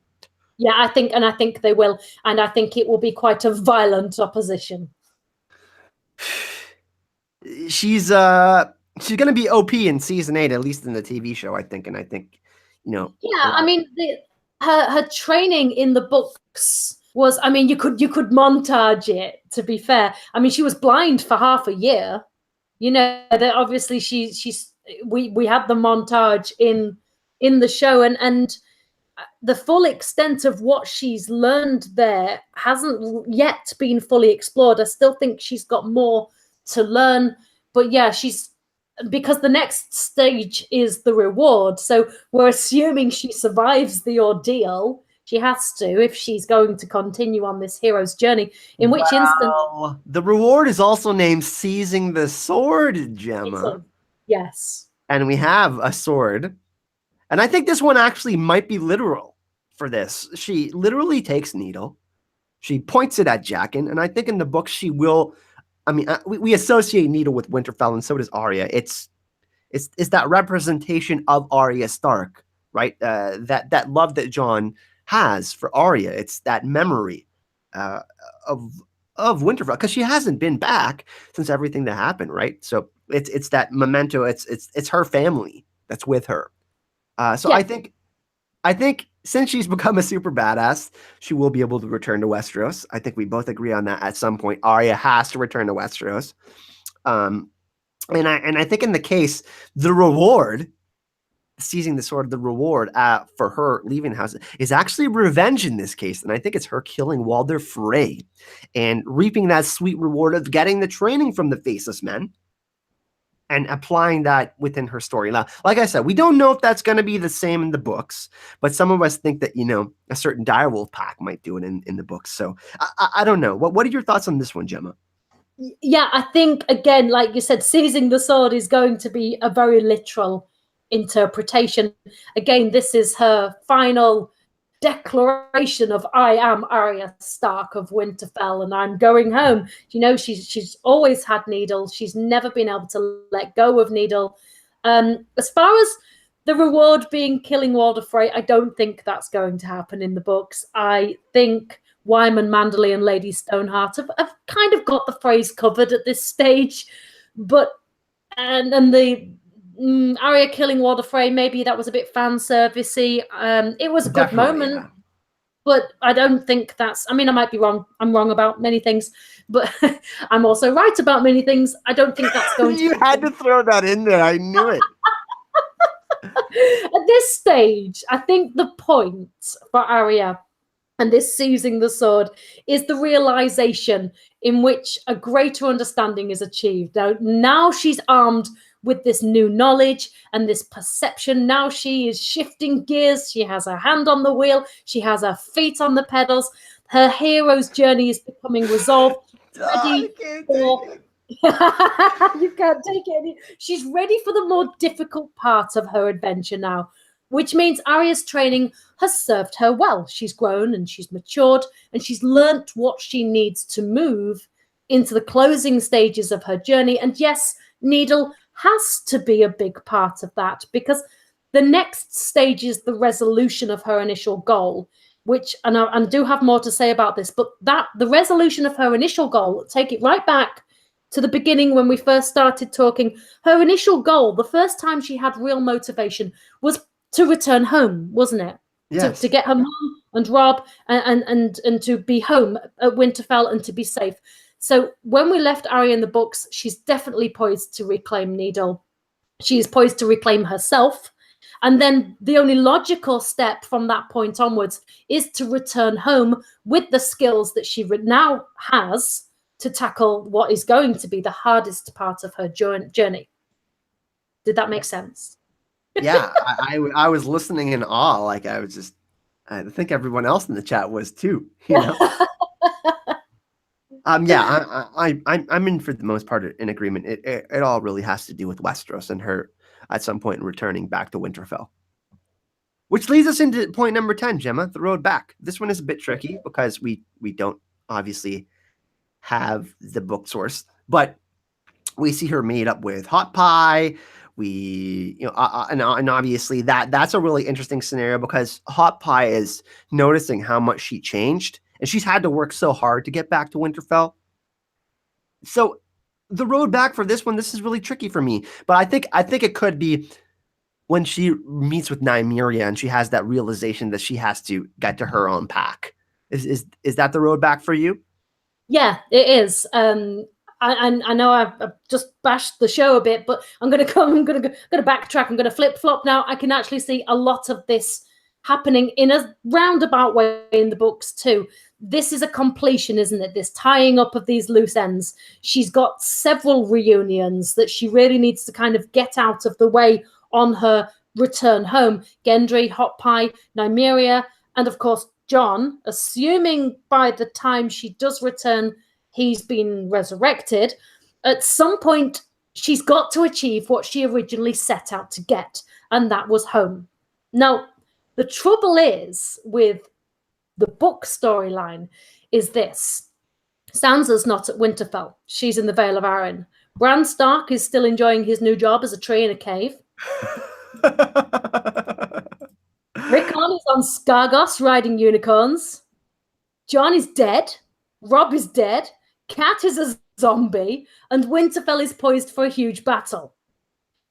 Yeah, I think they will, and I think it will be quite a violent opposition. She's going to be OP in season 8, at least in the TV show, I think, and I think. Yeah, I mean, her training in the books was, I mean, you could montage it, to be fair. I mean, she was blind for half a year. That obviously we had the montage in the show, and the full extent of what she's learned there hasn't yet been fully explored. I still think she's got more to learn, but yeah, because the next stage is the reward. So we're assuming she survives the ordeal. She has to if she's going to continue on this hero's journey. In which instance, the reward is also named Seizing the Sword, Gemma. Yes. And we have a sword. And I think this one actually might be literal for this. She literally takes Needle. She points it at Jaqen. And I think in the book she will... I mean, we associate Needle with Winterfell, and so does Arya. It's that representation of Arya Stark, right? That love that Jon has for Arya. It's that memory of Winterfell, because she hasn't been back since everything that happened, right? So it's that memento. It's her family that's with her. So yeah. I think since she's become a super badass, she will be able to return to Westeros. I think we both agree on that at some point. Arya has to return to Westeros. And I think in the case, the reward, seizing the sword, the reward for her leaving the house is actually revenge in this case. And I think it's her killing Walder Frey and reaping that sweet reward of getting the training from the Faceless Men and applying that within her story. Now, like I said, we don't know if that's going to be the same in the books, but some of us think that, a certain direwolf pack might do it in the books. So I don't know. What are your thoughts on this one, Gemma? Yeah, I think, again, like you said, seizing the sword is going to be a very literal interpretation. Again, this is her final declaration of I am Arya Stark of Winterfell and I'm going home. She's always had Needle. She's never been able to let go of Needle. As far as the reward being killing Walder Frey, I don't think that's going to happen in the books. I think Wyman Manderley and Lady Stoneheart have kind of got the phrase covered at this stage, but and the Arya killing Walder Frey, maybe that was a bit fan servicey. It was a good moment, yeah. But I don't think that's... I mean, I might be wrong. I'm wrong about many things, but I'm also right about many things. I don't think that's going You had to throw that in there. I knew it. At this stage, I think the point for Arya and this seizing the sword is the realization in which a greater understanding is achieved. Now she's armed with this new knowledge and this perception. Now she is shifting gears. She has her hand on the wheel. She has her feet on the pedals. Her hero's journey is becoming resolved. Ready for... You can't take it. She's ready for the more difficult part of her adventure now, which means Arya's training has served her well. She's grown and she's matured and she's learnt what she needs to move into the closing stages of her journey. And yes, Needle has to be a big part of that, because the next stage is the resolution of her initial goal, which, and I do have more to say about this, but the resolution of her initial goal, take it right back to the beginning when we first started talking. Her initial goal, the first time she had real motivation, was to return home, wasn't it? Yes. To get her mom and Rob and to be home at Winterfell and to be safe. So when we left Arya in the books, she's definitely poised to reclaim Needle. She is poised to reclaim herself. And then the only logical step from that point onwards is to return home with the skills that she now has to tackle what is going to be the hardest part of her journey. Did that make sense? Yeah, I was listening in awe. Like I think everyone else in the chat was too, Yeah, I'm in for the most part in agreement. It all really has to do with Westeros and her at some point returning back to Winterfell. Which leads us into point number 10, Gemma, the road back. This one is a bit tricky because we don't obviously have the book source, but we see her made up with Hot Pie. And obviously that's a really interesting scenario because Hot Pie is noticing how much she changed. And she's had to work so hard to get back to Winterfell. So the road back for this one, this is really tricky for me. But I think it could be when she meets with Nymeria and she has that realization that she has to get to her own pack. Is that the road back for you? Yeah, it is. I know I've just bashed the show a bit, but I'm going to backtrack. I'm going to flip flop now. I can actually see a lot of this happening in a roundabout way in the books too. This is a completion, isn't it? This tying up of these loose ends. She's got several reunions that she really needs to kind of get out of the way on her return home. Gendry, Hot Pie, Nymeria, and of course Jon, assuming by the time she does return, he's been resurrected, at some point, she's got to achieve what she originally set out to get, and that was home. Now, the trouble is with the book storyline is this. Sansa's not at Winterfell. She's in the Vale of Arryn. Bran Stark is still enjoying his new job as a tree in a cave. Rickon is on Skargos riding unicorns. Jon is dead. Robb is dead. Cat is a zombie. And Winterfell is poised for a huge battle.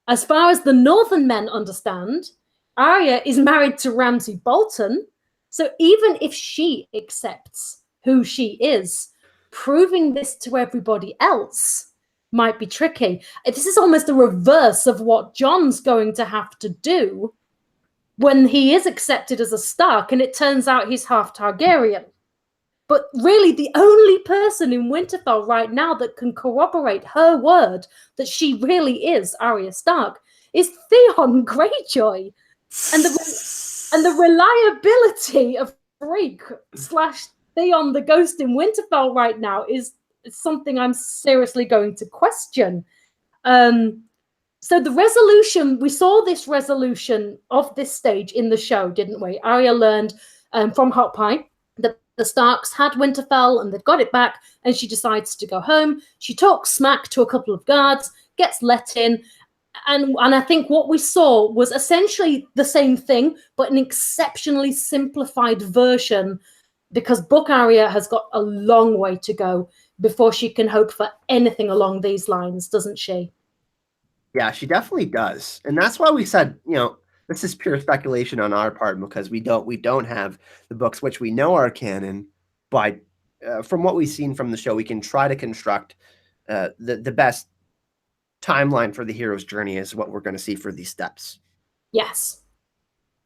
As far as the Northern men understand, Arya is married to Ramsay Bolton. So even if she accepts who she is, proving this to everybody else might be tricky. This is almost a reverse of what Jon's going to have to do when he is accepted as a Stark, and it turns out he's half Targaryen. But really, the only person in Winterfell right now that can corroborate her word that she really is Arya Stark is Theon Greyjoy. And the reliability of Freak / Theon the Ghost in Winterfell right now is something I'm seriously going to question. So the resolution, we saw this resolution of this stage in the show, didn't we? Arya learned from Hot Pie that the Starks had Winterfell and they'd got it back, and she decides to go home. She talks smack to a couple of guards, gets let in, and I think what we saw was essentially the same thing, but an exceptionally simplified version, because book Arya has got a long way to go before she can hope for anything along these lines, doesn't she? Yeah, she definitely does. And that's why we said, this is pure speculation on our part, because we don't have the books, which we know are canon. But from what we've seen from the show, we can try to construct the best timeline for the hero's journey is what we're going to see for these steps. Yes.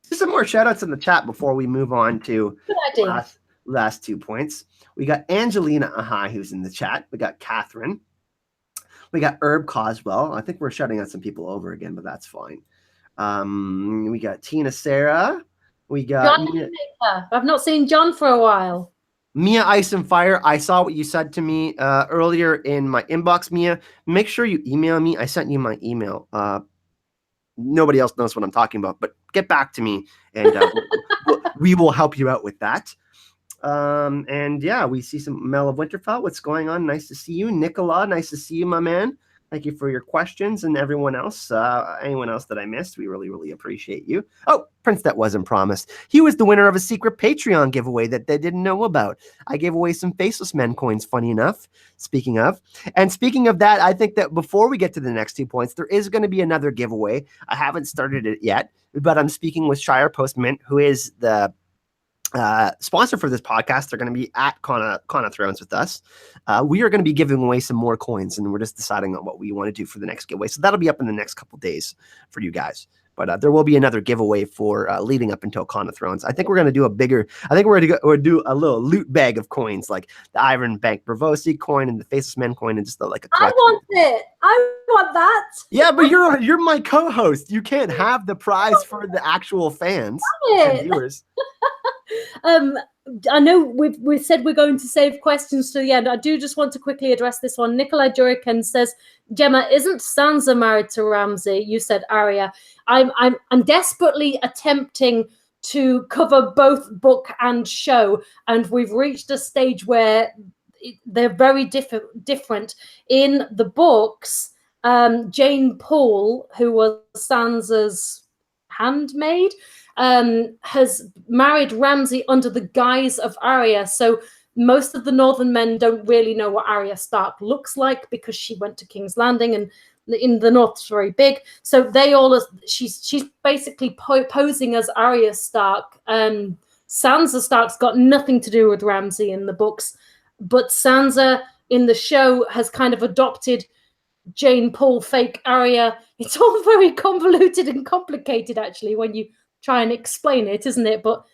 Just some more shout outs in the chat before we move on to Good idea. Last 2 points. We got Angelina Ahai, who's in the chat. We got Catherine. We got Herb Coswell. I think we're shutting out some people over again, but that's fine. We got Tina Sarah. We got Jon. I've not seen Jon for a while. Mia Ice and Fire. I saw what you said to me earlier in my inbox, Mia. Make sure you email me. I sent you my email. Nobody else knows what I'm talking about, but get back to me, and we will help you out with that. And yeah, we see some Mel of Winterfell. What's going on? Nice to see you. Nicola, nice to see you, my man. Thank you for your questions, and everyone else, anyone else that I missed, we really, really appreciate you. Oh, Prince that wasn't promised. He was the winner of a secret Patreon giveaway that they didn't know about. I gave away some Faceless Men coins, funny enough, speaking of. And speaking of that, I think that before we get to the next 2 points, there is going to be another giveaway. I haven't started it yet, but I'm speaking with Shire Post Mint, who is the sponsor for this podcast. They're going to be at Con of Thrones with us. We are going to be giving away some more coins, and we're just deciding on what we want to do for the next giveaway. So that'll be up in the next couple days for you guys. But there will be another giveaway for leading up until Con of Thrones. I think we're going to do we're going to do a little loot bag of coins, like the Iron Bank Bravosi coin and the Faceless Men coin, and just like a collection. I want it. I want that. Yeah, but you're my co-host. You can't have the prize for the actual fans and viewers. I know we've said we're going to save questions to the end. I do just want to quickly address this one. Nikolai Juriken says, Gemma, isn't Sansa married to Ramsay? You said Arya. I'm desperately attempting to cover both book and show, and we've reached a stage where they're very different. In the books, Jane Paul, who was Sansa's handmaid, has married Ramsay under the guise of Arya. So most of the Northern men don't really know what Arya Stark looks like, because she went to King's Landing, and in the North it's very big. So they all she's basically posing as Arya Stark. Sansa Stark's got nothing to do with Ramsay in the books, but Sansa in the show has kind of adopted Jane Paul fake Arya. It's all very convoluted and complicated, actually, when you try and explain it, isn't it? But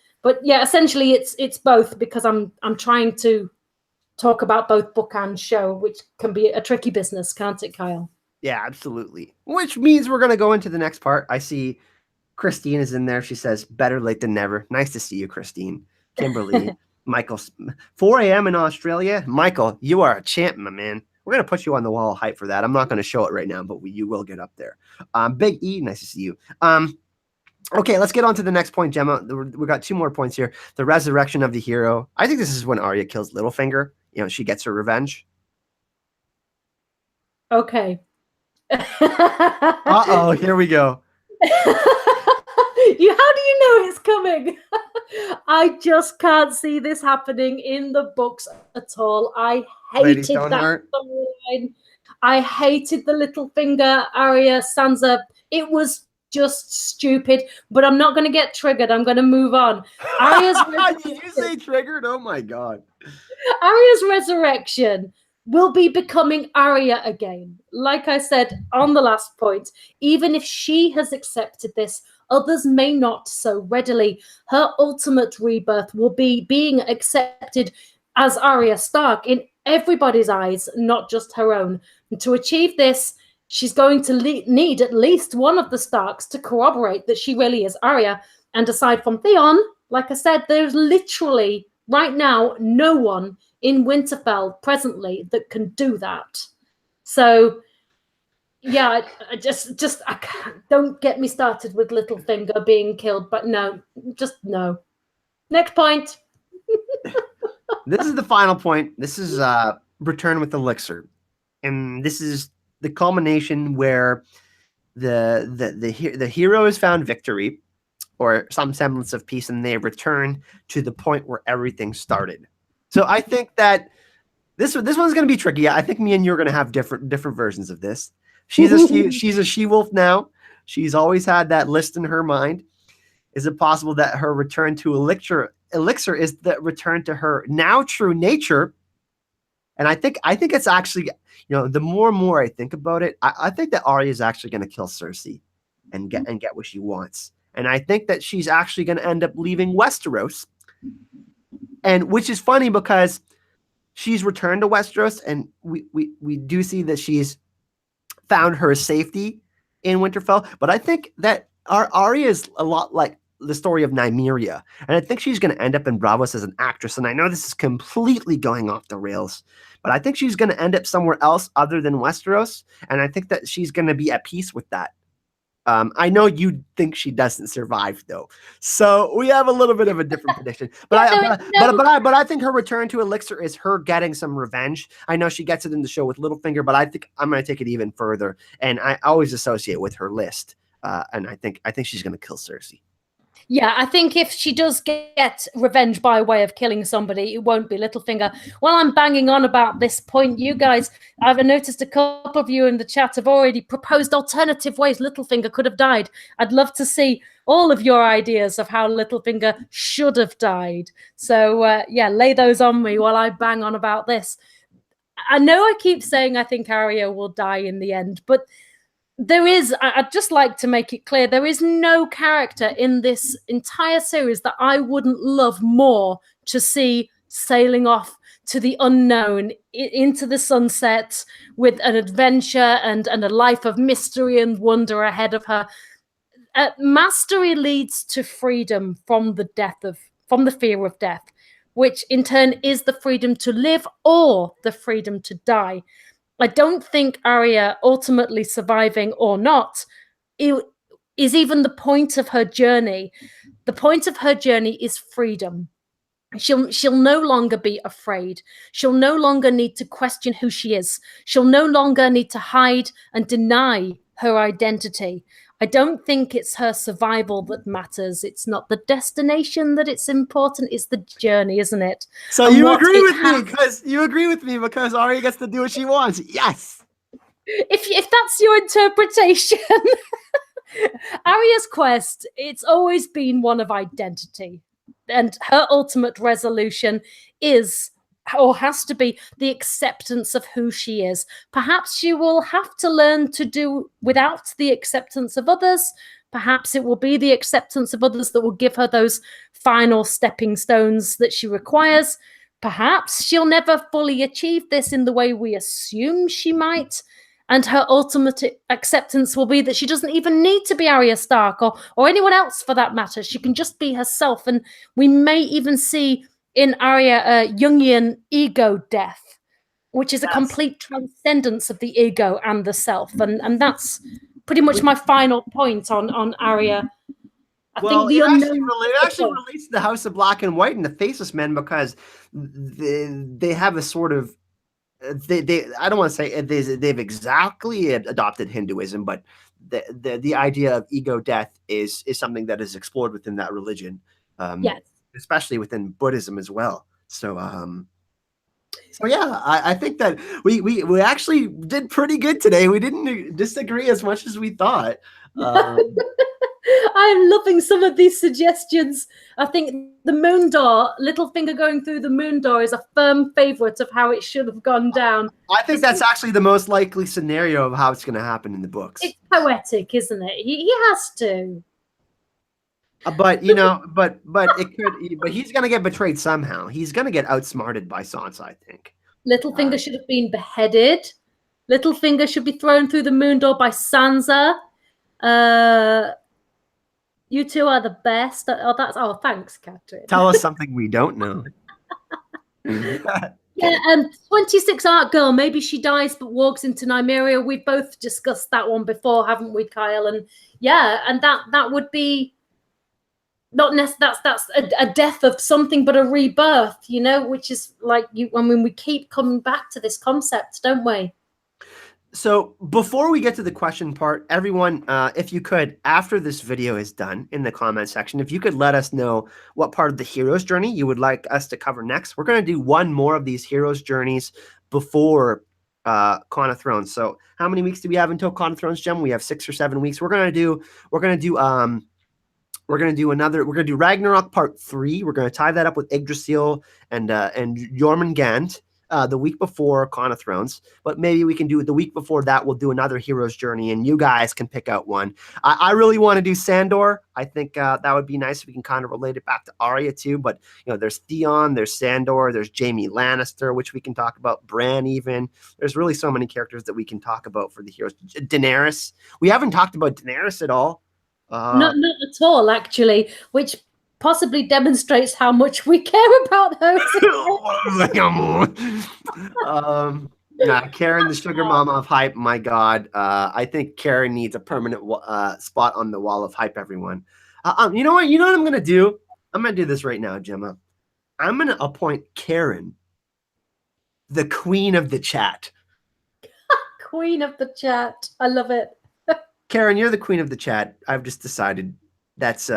yeah, essentially it's both, because I'm trying to talk about both book and show, which can be a tricky business, can't it, Kyle? Yeah, absolutely. Which means we're going to go into the next part. I see Christine is in there. She says, better late than never. Nice to see you, Christine. Kimberly, Michael, 4 a.m. in Australia. Michael, you are a champ, my man. We're going to put you on the wall of hype for that. I'm not going to show it right now, but you will get up there. Big E, nice to see you. Okay, let's get on to the next point, Gemma. We got 2 more points here. The resurrection of the hero. I think this is when Arya kills Littlefinger. You know, she gets her revenge. Okay. Uh-oh, here we go. How do you know it's coming? I just can't see this happening in the books at all. I hated that storyline. I hated the Littlefinger, Arya, Sansa. It was just stupid, but I'm not going to get triggered. I'm going to move on. Did you say triggered? Oh my God. Arya's resurrection will be becoming Arya again. Like I said on the last point, even if she has accepted this, others may not so readily. Her ultimate rebirth will be being accepted as Arya Stark in everybody's eyes, not just her own. And to achieve this, she's going to need at least one of the Starks to corroborate that she really is Arya. And aside from Theon, like I said, there's literally right now no one in Winterfell presently that can do that. So yeah, I just I can't, don't get me started with Littlefinger being killed, but no, just no. Next point. This is the final point. This is Return with Elixir. And this is the culmination where the hero has found victory or some semblance of peace, and they return to the point where everything started. So I think that this one's going to be tricky. I think me and you are going to have different versions of this. She's a she-wolf now. She's always had that list in her mind. Is it possible that her return to elixir is the return to her now true nature? And I think it's actually, you know, the more and more I think about it, I think that Arya is actually going to kill Cersei and get what she wants. And I think that she's actually going to end up leaving Westeros. And which is funny because she's returned to Westeros, and we do see that she's found her safety in Winterfell. But I think that our Arya is a lot like the story of Nymeria. And I think she's going to end up in Bravos as an actress. And I know this is completely going off the rails, but I think she's going to end up somewhere else other than Westeros. And I think that she's going to be at peace with that. I know you think she doesn't survive, though, so we have a little bit of a different prediction. But I think her return to Elixir is her getting some revenge. I know she gets it in the show with Littlefinger, but I think I'm going to take it even further, and I always associate with her list. And I think she's going to kill Cersei. Yeah, I think if she does get revenge by way of killing somebody, it won't be Littlefinger. While I'm banging on about this point, you guys, I've noticed a couple of you in the chat have already proposed alternative ways Littlefinger could have died. I'd love to see all of your ideas of how Littlefinger should have died. So, yeah, lay those on me while I bang on about this. I know I keep saying I think Arya will die in the end, but I'd just like to make it clear, there is no character in this entire series that I wouldn't love more to see sailing off to the unknown, into the sunset, with an adventure and a life of mystery and wonder ahead of her. Mastery leads to freedom from the fear of death, which in turn is the freedom to live or the freedom to die. I don't think Arya ultimately surviving or not is even the point of her journey. The point of her journey is freedom. She'll no longer be afraid. She'll no longer need to question who she is. She'll no longer need to hide and deny her identity. I don't think it's her survival that matters. It's not the destination that it's important. It's the journey, isn't it? So you agree with me because Arya gets to do what she wants. Yes. If that's your interpretation, Arya's quest, it's always been one of identity. And her ultimate resolution is, or has to be, the acceptance of who she is. Perhaps she will have to learn to do without the acceptance of others. Perhaps it will be the acceptance of others that will give her those final stepping stones that she requires. Perhaps she'll never fully achieve this in the way we assume she might. And her ultimate acceptance will be that she doesn't even need to be Arya Stark or anyone else for that matter. She can just be herself. And we may even see in Arya a Jungian ego death, which is a complete transcendence of the ego and the self. And that's pretty much my final point on Arya. I think the unknown. It actually relates to the House of Black and White and the Faceless Men, because they have a sort of they I don't want to say they've exactly adopted Hinduism, but the idea of ego death is something that is explored within that religion, Yes, especially within Buddhism as well. So yeah, I think that we actually did pretty good today. We didn't disagree as much as we thought. I'm loving some of these suggestions. I think the moon door, Littlefinger going through the moon door, is a firm favorite of how it should have gone down. I think that's actually the most likely scenario of how it's going to happen in the books. It's poetic, isn't it? He has to. But you know, but it could. But he's going to get betrayed somehow. He's going to get outsmarted by Sansa, I think. Littlefinger should have been beheaded. Littlefinger should be thrown through the moon door by Sansa. You two are the best. Oh, thanks, Catherine. Tell us something we don't know. Yeah, 26 Art Girl. Maybe she dies but walks into Nymeria. We've both discussed that one before, haven't we, Kyle? And yeah, and that would be not necessarily that's a death of something, but a rebirth. You know, which is like you. I mean, we keep coming back to this concept, don't we? So before we get to the question part, everyone, if you could, after this video is done, in the comment section, if you could let us know what part of the hero's journey you would like us to cover next. We're going to do one more of these hero's journeys before Con of Thrones. So how many weeks do we have until Con of Thrones, Gem? We have 6 or 7 weeks. We're going to do Ragnarok Part 3. We're going to tie that up with Yggdrasil and Jormungand. The week before Con of Thrones, but maybe we can do the week before that. We'll do another hero's journey, and you guys can pick out one. I really want to do Sandor. I think that would be nice if we can kind of relate it back to Arya too. But you know, there's Theon, there's Sandor, there's Jaime Lannister, which we can talk about. Bran, even. There's really so many characters that we can talk about for the heroes. Daenerys. We haven't talked about Daenerys at all. Not at all, actually. Which possibly demonstrates how much we care about her. Karen, the sugar mama of hype. My God, I think Karen needs a permanent spot on the wall of hype. Everyone, you know what? You know what I'm gonna do? I'm gonna do this right now, Gemma. I'm gonna appoint Karen the queen of the chat. Queen of the chat. I love it. Karen, you're the queen of the chat. I've just decided that's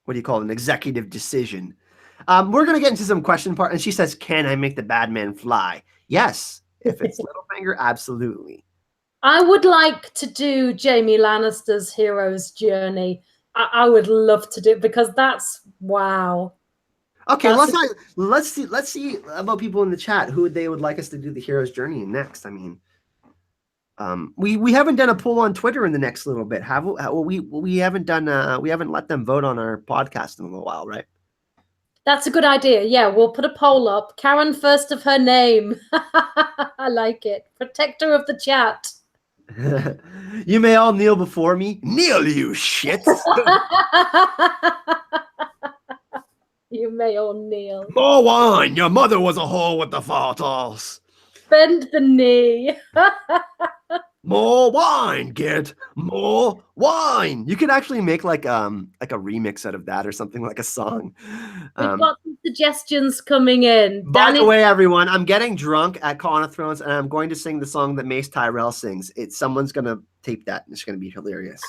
what do you call it? An executive decision. We're going to get into some question part. And she says, can I make the bad man fly? Yes. If it's Littlefinger, absolutely. I would like to do Jaime Lannister's hero's journey. I would love to do it because that's wow. Okay, let's see about people in the chat who they would like us to do the hero's journey next. I mean, we haven't done a poll on Twitter in the next little bit, have we? We haven't done we haven't let them vote on our podcast in a little while, right? That's a good idea. Yeah, we'll put a poll up. Karen first of her name. I like it. Protector of the chat. You may all kneel before me. Kneel, you shit. You may all kneel. More wine. Your mother was a whore with the fartals. Bend the knee. More wine, kid. More wine. You could actually make like a remix out of that or something, like a song. We've got some suggestions coming in. By the way, everyone, I'm getting drunk at Con of Thrones, and I'm going to sing the song that Mace Tyrell sings. Someone's gonna tape that, and it's gonna be hilarious.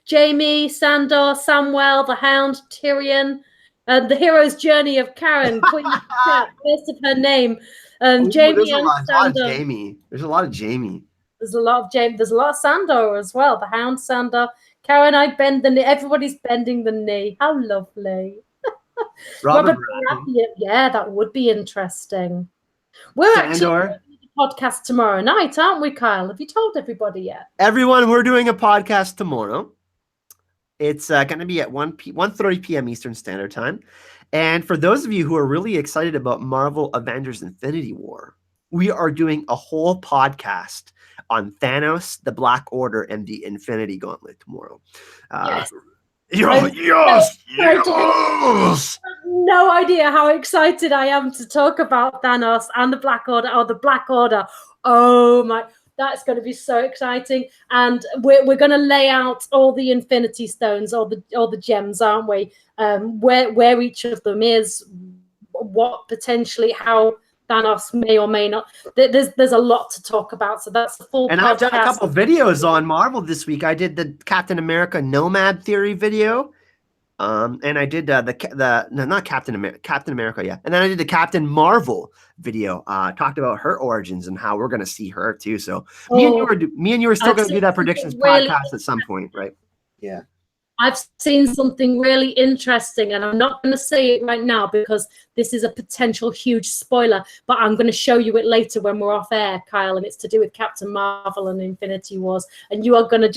Jaime, Sandor, Samwell, the Hound, Tyrion, the hero's journey of Karen, Queen of the Chat, first of her name. Jaime and Sandor. There's a lot of Jaime. There's a lot of Jaime. There's a lot of Sandor as well. The Hound, Sandor. Karen, I bend the knee. Everybody's bending the knee. How lovely. Robert Baratheon. Yeah, that would be interesting. We're Sandor. actually doing a podcast tomorrow night, aren't we, Kyle? Have you told everybody yet? Everyone, we're doing a podcast tomorrow. It's going to be at 1:30 p.m. Eastern Standard Time. And for those of you who are really excited about Marvel Avengers Infinity War, we are doing a whole podcast on Thanos, the Black Order, and the Infinity Gauntlet tomorrow. Yes. Yes. No idea how excited I am to talk about Thanos and the Black Order. Oh, the Black Order. Oh my, that's going to be so exciting. And we're going to lay out all the Infinity Stones, all the gems, aren't we? Where each of them is, what potentially, how Thanos may or may not. There's a lot to talk about. So that's the full And podcast. I've done a couple of videos on Marvel this week. I did the Captain America Nomad Theory video. And I did not Captain America, yeah. And then I did the Captain Marvel video. Talked about her origins and how we're gonna see her too. So me and you are still gonna do that predictions podcast at some point, right? Yeah. I've seen something really interesting, and I'm not going to say it right now because this is a potential huge spoiler, but I'm going to show you it later when we're off air, Kyle, and it's to do with Captain Marvel and Infinity Wars, and you are going to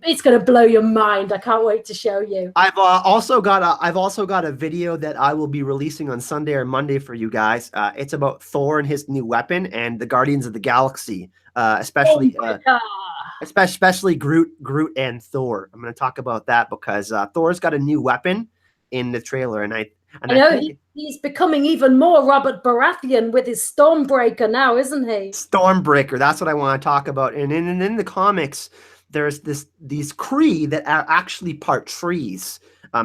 it's going to blow your mind. I can't wait to show you. I've also got a video that I will be releasing on Sunday or Monday for you guys. It's about Thor and his new weapon and the Guardians of the Galaxy, especially Groot and Thor. I'm going to talk about that because Thor's got a new weapon in the trailer, and I know he's becoming even more Robert Baratheon with his Stormbreaker now, isn't he? Stormbreaker. That's what I want to talk about. And in the comics, there's these Kree that are actually part trees.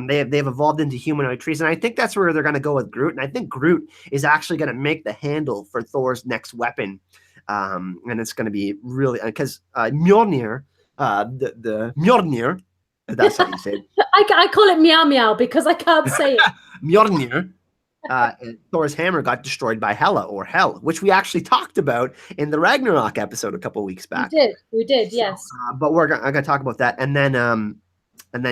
They've evolved into humanoid trees, and I think that's where they're going to go with Groot. And I think Groot is actually going to make the handle for Thor's next weapon, and it's going to be really because Mjolnir, the Mjolnir, that's how you say it. I call it meow meow because I can't say it. Mjolnir. Thor's hammer got destroyed by Hela or Hell, which we actually talked about in the Ragnarok episode a couple of weeks back. We did, yes. But I'm gonna talk about that, and then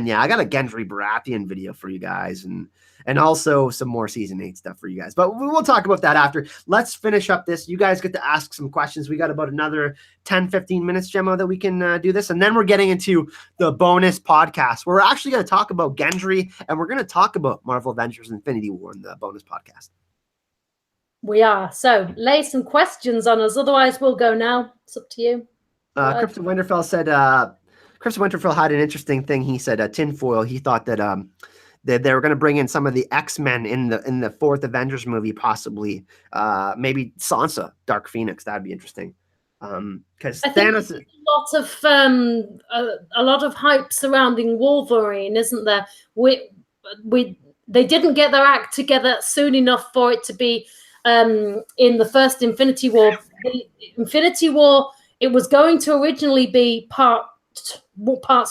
yeah, I got a Gendry Baratheon video for you guys, and also some more season 8 stuff for you guys. But we'll talk about that after. Let's finish up this. You guys get to ask some questions. We got about another 10-15 minutes, Gemma, that we can do this, and then we're getting into the bonus podcast. We're actually going to talk about Gendry, and we're going to talk about Marvel Avengers Infinity War in the bonus podcast. We are. So lay some questions on us. Otherwise, we'll go now. It's up to you. Kristen Winterfell said, Kristen Winterfell had an interesting thing. He said, tinfoil. He thought that that they were going to bring in some of the X-Men in the fourth Avengers movie, possibly. Maybe Sansa, Dark Phoenix. That'd be interesting. Because Thanos. A lot of hype surrounding Wolverine, isn't there? They didn't get their act together soon enough for it to be in the first Infinity War. The Infinity War, it was going to originally be parts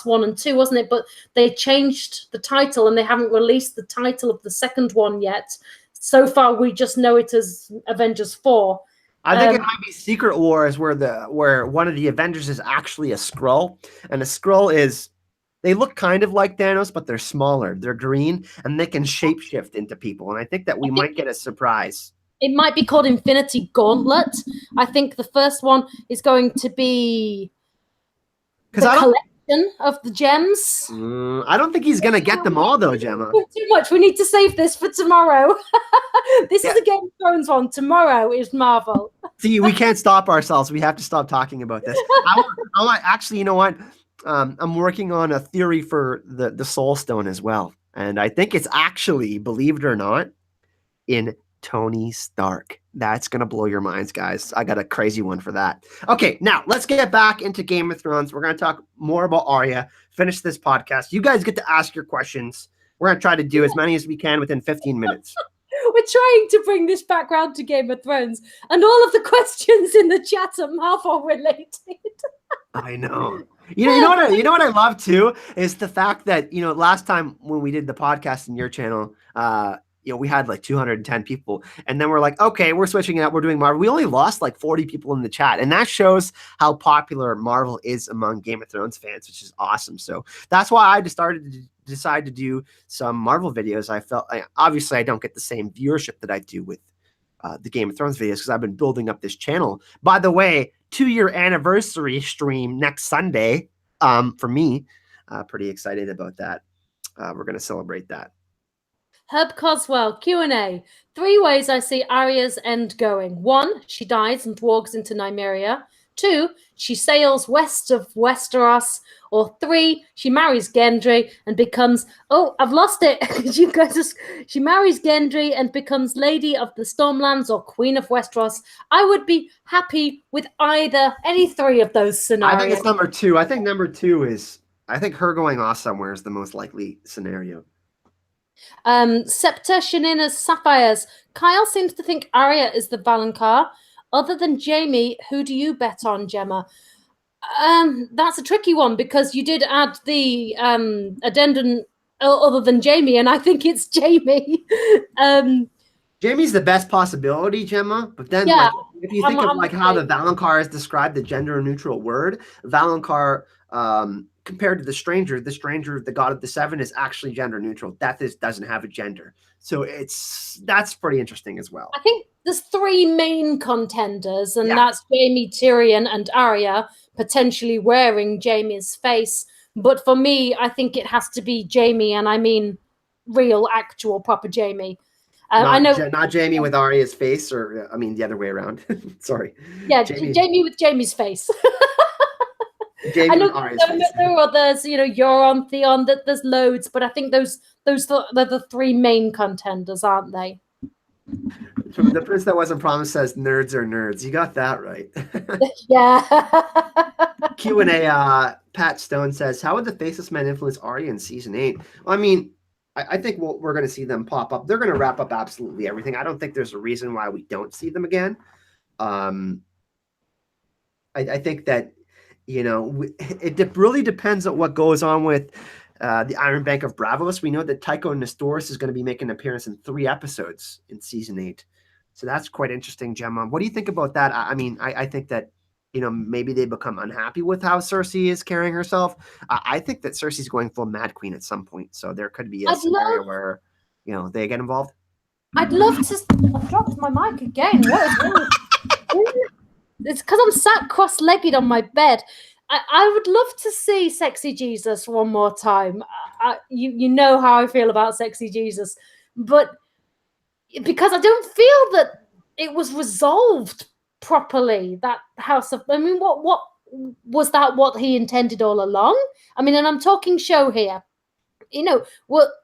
1 and 2, wasn't it? But they changed the title and they haven't released the title of the second one yet. So far, we just know it as Avengers 4. I think it might be Secret Wars, where one of the Avengers is actually a Skrull, and a Skrull they look kind of like Thanos, but they're smaller. They're green, and they can shapeshift into people. And I think that we might get a surprise. It might be called Infinity Gauntlet. I think the first one is going to be the collection of the gems. I don't think he's going to get them all, though, Gemma. Too much. We need to save this for tomorrow. This is a Game of Thrones one. Tomorrow is Marvel. See, we can't stop ourselves. We have to stop talking about this. Actually, you know what? I'm working on a theory for the Soul Stone as well. And I think it's actually, believe it or not, in Tony Stark. That's going to blow your minds, guys. I got a crazy one for that. Okay, now let's get back into Game of Thrones. We're going to talk more about Arya, finish this podcast. You guys get to ask your questions. We're going to try to do as many as we can within 15 minutes. We're trying to bring this back round to Game of Thrones, and all of the questions in the chat are Marvel related. I know. You know what I love too is the fact that last time when we did the podcast in your channel, we had like 210 people, and then we're like, okay, we're switching it up. We're doing Marvel. We only lost like 40 people in the chat, and that shows how popular Marvel is among Game of Thrones fans, which is awesome. So that's why I decided to do some Marvel videos. I felt obviously I don't get the same viewership that I do with the Game of Thrones videos because I've been building up this channel. By the way, 2-year anniversary stream next Sunday for me. Pretty excited about that. We're going to celebrate that. Herb Coswell, Q&A. 3 ways I see Arya's end going. 1, she dies and walks into Nymeria. 2, she sails west of Westeros. Or 3, she marries Gendry and becomes... Oh, I've lost it. She marries Gendry and becomes Lady of the Stormlands or Queen of Westeros. I would be happy with any 3 of those scenarios. I think it's number 2. I think number 2 is... I think her going off somewhere is the most likely scenario. Scepter, Shanina's Sapphires. Kyle seems to think Arya is the Valonqar. Other than Jaime, who do you bet on, Gemma? That's a tricky one because you did add the addendum other than Jaime, and I think it's Jaime. Jaime's the best possibility, Gemma. But then, yeah, if you think of how the Valonqar is described, the gender-neutral word, Valonqar, compared to the Stranger, the God of the Seven, is actually gender-neutral. Doesn't have a gender, so that's pretty interesting as well. I think there's 3 main contenders, and that's Jaime, Tyrion, and Arya, potentially wearing Jaime's face. But for me, I think it has to be Jaime, and I mean real, actual, proper Jaime. I know not Jaime with Arya's face, or I mean the other way around. Sorry. Yeah, Jaime with Jaime's face. I know there are others, Euron, Theon. That there's loads, but I think those are the 3 main contenders, aren't they? The Prince That Wasn't Promised says nerds are nerds. You got that right. Yeah. Q&A, Pat Stone says, how would the Faceless Men influence Arya in season 8? Well, I mean, I think we're going to see them pop up. They're going to wrap up absolutely everything. I don't think there's a reason why we don't see them again. I think that, it really depends on what goes on with the Iron Bank of Bravos. We know that Tycho Nestoris is going to be making an appearance in 3 episodes in season 8. So that's quite interesting, Gemma. What do you think about that? I mean, I think that, maybe they become unhappy with how Cersei is carrying herself. I think that Cersei's going full Mad Queen at some point. So there could be a scenario where, they get involved. I'd love to... I've dropped my mic again. What is wrong? It's because I'm sat cross-legged on my bed. I would love to see Sexy Jesus one more time. You know how I feel about Sexy Jesus. But because I don't feel that it was resolved properly, that House of... I mean, what was that what he intended all along? I mean, and I'm talking show here.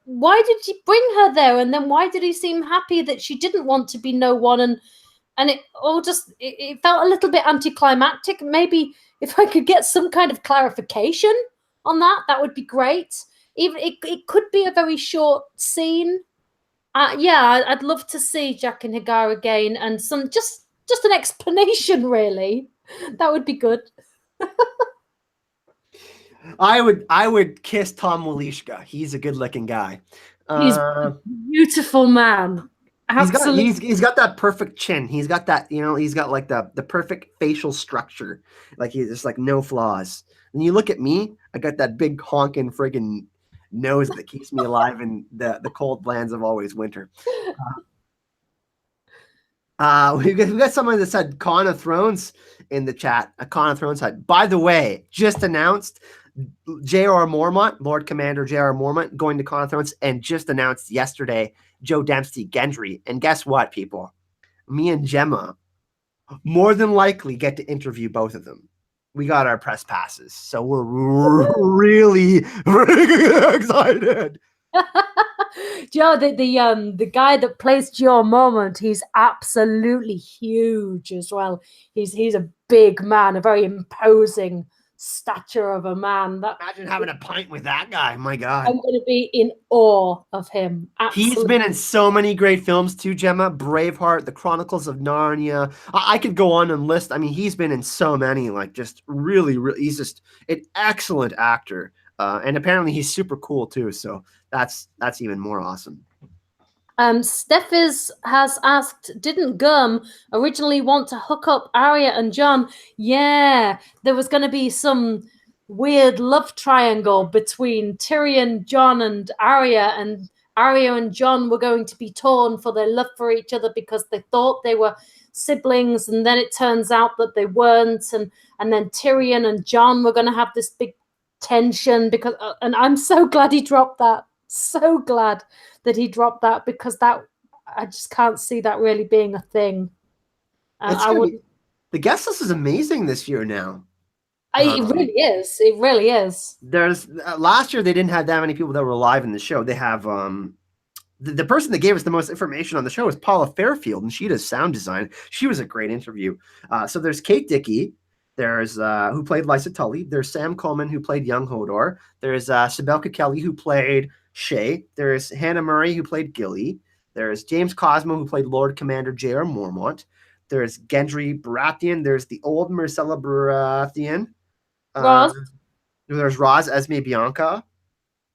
Why did he bring her there? And then why did he seem happy that she didn't want to be no one? And it all just... It felt a little bit anticlimactic. Maybe if I could get some kind of clarification on that would be great. Even it could be a very short scene. I'd love to see Jack and Hagar again, and some just an explanation, really. That would be good. I would kiss Tom Walishka. He's a good-looking guy. He's a beautiful man. Absolutely. He's got that perfect chin. He's got that, he's got like the perfect facial structure. Like he's just like no flaws. And you look at me, I got that big honking friggin' nose that keeps me alive in the cold lands of always winter. We got someone that said Con of Thrones in the chat. A Con of Thrones had, by the way, just announced J.R. Mormont, Lord Commander J.R. Mormont, going to Con of Thrones, and just announced yesterday Joe Dempsey Gendry. And guess what, people? Me and Gemma more than likely get to interview both of them. We got our press passes, so we're really, really excited. Joe, the guy that plays Joe Mormont, he's absolutely huge as well. He's a big man, a very imposing stature of a man. Imagine having a pint with that guy. My God. I'm going to be in awe of him. Absolutely. He's been in so many great films too, Gemma. Braveheart, The Chronicles of Narnia. I could go on and list. I mean, he's been in so many, like just really, he's just an excellent actor. And apparently he's super cool too. So that's even more awesome. Steph has asked, didn't Gurm originally want to hook up Arya and Jon? Yeah, there was going to be some weird love triangle between Tyrion, Jon, and Arya and Jon were going to be torn for their love for each other because they thought they were siblings, and then it turns out that they weren't, and then Tyrion and Jon were going to have this big tension because, and I'm so glad he dropped that. So glad that he dropped that, because that I just can't see that really being a thing. It's I gonna would. be the guest list is amazing this year now. It really is. It really is. There's last year they didn't have that many people that were live in the show. They have the person that gave us the most information on the show is Paula Fairfield, and she does sound design. She was a great interview. So there's Kate Dickey. There's who played Lysa Tully. There's Sam Coleman, who played young Hodor. There's Sibelka Kelly, who played Shay. There's Hannah Murray, who played Gilly. There's James Cosmo, who played Lord Commander J.R. Mormont. There's Gendry Baratheon. There's the old Marcella Baratheon. Roz? There's Roz Esme Bianca.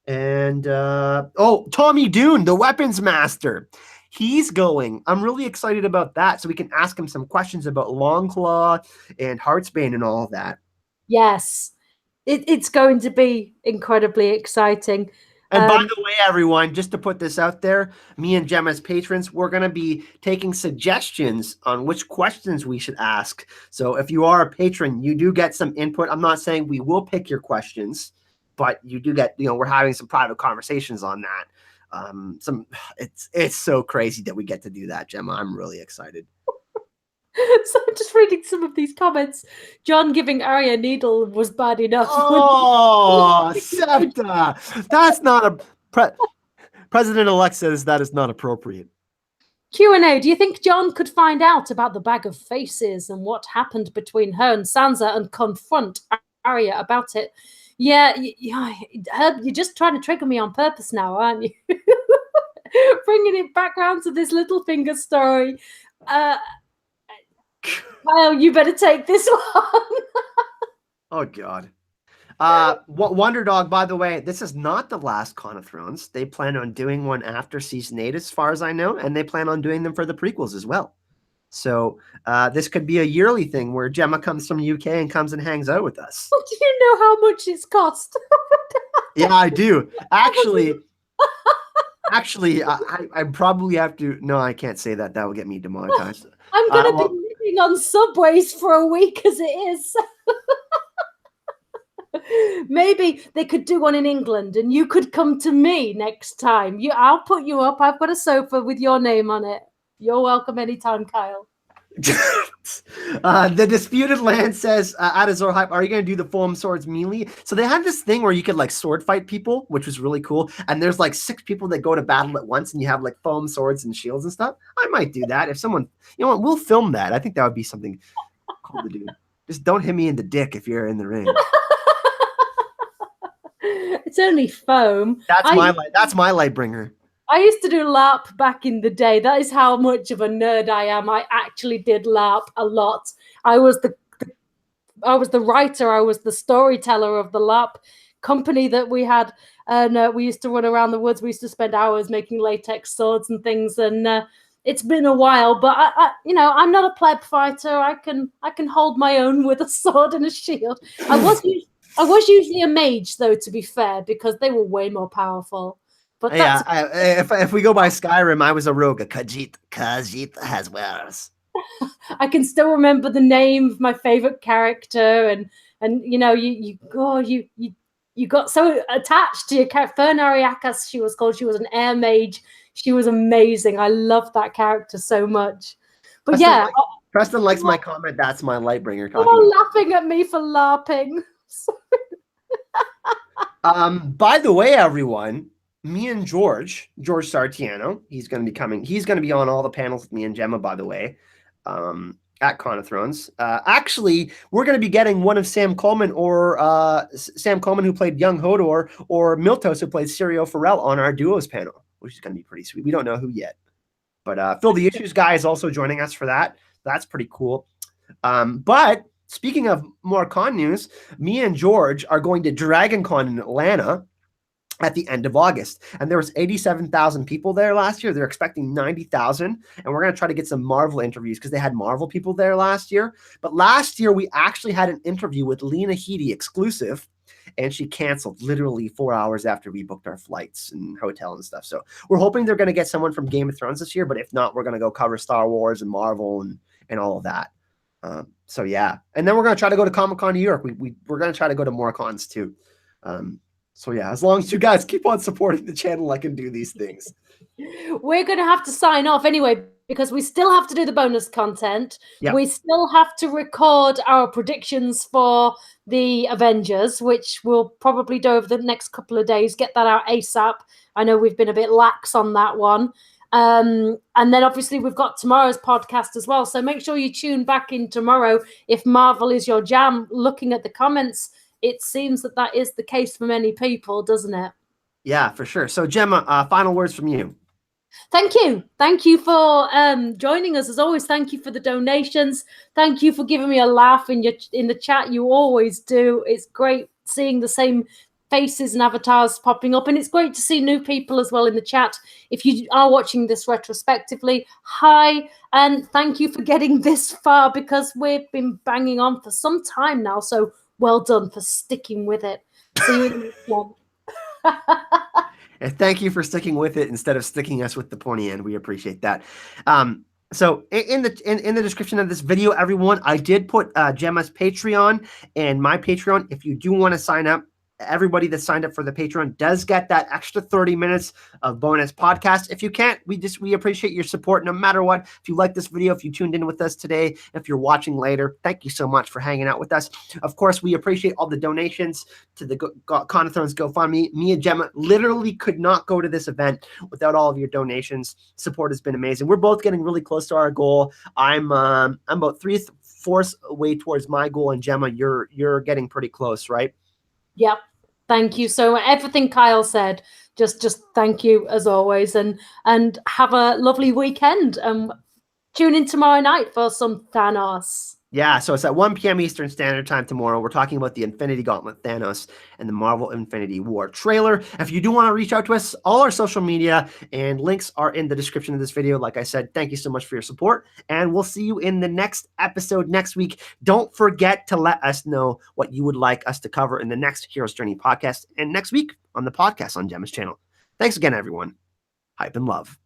And Tommy Dune, the weapons master. He's going. I'm really excited about that. So we can ask him some questions about Longclaw and Heartsbane and all of that. Yes. It's going to be incredibly exciting. And by the way, everyone, just to put this out there, me and Gemma's patrons, we're going to be taking suggestions on which questions we should ask. So if you are a patron, you do get some input. I'm not saying we will pick your questions, but you do get, we're having some private conversations on that. It's so crazy that we get to do that, Gemma. I'm really excited. So I'm just reading some of these comments. John giving Arya a needle was bad enough. Oh, Septa. That's not a... President-elect says that is not appropriate. Q&A, do you think John could find out about the Bag of Faces and what happened between her and Sansa and confront Arya about it? Yeah, Herb, you're just trying to trigger me on purpose now, aren't you? Bringing it back round to this Littlefinger story. Well, you better take this one. Oh, God. Wonder Dog, by the way, this is not the last Con of Thrones. They plan on doing one after Season 8, as far as I know, and they plan on doing them for the prequels as well. So this could be a yearly thing where Gemma comes from UK and comes and hangs out with us. Do you know how much it's cost? Yeah, I do. Actually, I probably have to... No, I can't say that. That will get me demonetized. I'm going to be living on subways for a week as it is. Maybe they could do one in England and you could come to me next time. I'll put you up. I've got a sofa with your name on it. You're welcome anytime, Kyle. The Disputed Land says, at Azor Hype, are you going to do the foam swords melee? So they had this thing where you could like sword fight people, which was really cool. And there's like 6 people that go to battle at once and you have like foam swords and shields and stuff. I might do that. If someone, we'll film that. I think that would be something cool to do. Just don't hit me in the dick if you're in the ring. It's only foam. That's my light bringer. I used to do LARP back in the day. That is how much of a nerd I am. I actually did LARP a lot. I was the writer. I was the storyteller of the LARP company that we had, and we used to run around the woods. We used to spend hours making latex swords and things. And it's been a while, but I'm not a pleb fighter. I can hold my own with a sword and a shield. I was usually a mage, though, to be fair, because they were way more powerful. But if we go by Skyrim, I was a rogue. Khajiit has wares. I can still remember the name of my favorite character, and you got so attached to your character. Fernariakas, she was called. She was an air mage. She was amazing. I loved that character so much. But Preston likes my comment. That's my Lightbringer. You're laughing at me for LARPing. By the way, everyone, me and George Sartiano, he's going to be coming. He's going to be on all the panels with me and Gemma, by the way, at Con of Thrones. Actually, we're going to be getting one of Sam Coleman who played young Hodor, or Miltos, who played Syrio Farrell, on our duos panel, which is going to be pretty sweet. We don't know who yet. But Phil the Issues guy is also joining us for that. That's pretty cool. But speaking of more con news, me and George are going to Dragon Con in Atlanta at the end of August. And there was 87,000 people there last year. They're expecting 90,000. And we're going to try to get some Marvel interviews because they had Marvel people there last year. But last year, we actually had an interview with Lena Headey exclusive. And she canceled literally 4 hours after we booked our flights and hotel and stuff. So we're hoping they're going to get someone from Game of Thrones this year. But if not, we're going to go cover Star Wars and Marvel and all of that. So yeah. And then we're going to try to go to Comic-Con New York. We're going to try to go to more cons too. So yeah, as long as you guys keep on supporting the channel, I can do these things. We're going to have to sign off anyway, because we still have to do the bonus content. Yep. We still have to record our predictions for the Avengers, which we'll probably do over the next couple of days. Get that out ASAP. I know we've been a bit lax on that one. And then obviously we've got tomorrow's podcast as well. So make sure you tune back in tomorrow if Marvel is your jam. Looking at the comments, it seems that that is the case for many people, doesn't it? Yeah, for sure. So Gemma, final words from you. Thank you. Thank you for joining us. As always, thank you for the donations. Thank you for giving me a laugh in the chat. You always do. It's great seeing the same faces and avatars popping up, and it's great to see new people as well in the chat. If you are watching this retrospectively, hi, and thank you for getting this far, because we've been banging on for some time now. So well done for sticking with it. See you in the next one. And thank you for sticking with it instead of sticking us with the pointy end. We appreciate that. So in the description of this video, everyone, I did put Gemma's Patreon and my Patreon. If you do want to sign up, everybody that signed up for the Patreon does get that extra 30 minutes of bonus podcast. If you can't, we appreciate your support no matter what. If you like this video, if you tuned in with us today, if you're watching later, thank you so much for hanging out with us. Of course, we appreciate all the donations to the Con of Thrones GoFundMe. Me and Gemma literally could not go to this event without all of your donations. Support has been amazing. We're both getting really close to our goal. I'm about 3/4 way towards my goal, and Gemma, you're getting pretty close, right? Yep. Thank you. So everything Kyle said, just thank you as always, and have a lovely weekend. Tune in tomorrow night for some Thanos. Yeah, so it's at 1 p.m. Eastern Standard Time tomorrow. We're talking about the Infinity Gauntlet Thanos and the Marvel Infinity War trailer. If you do want to reach out to us, all our social media and links are in the description of this video. Like I said, thank you so much for your support, and we'll see you in the next episode next week. Don't forget to let us know what you would like us to cover in the next Hero's Journey podcast and next week on the podcast on Gemma's channel. Thanks again, everyone. Hype and love.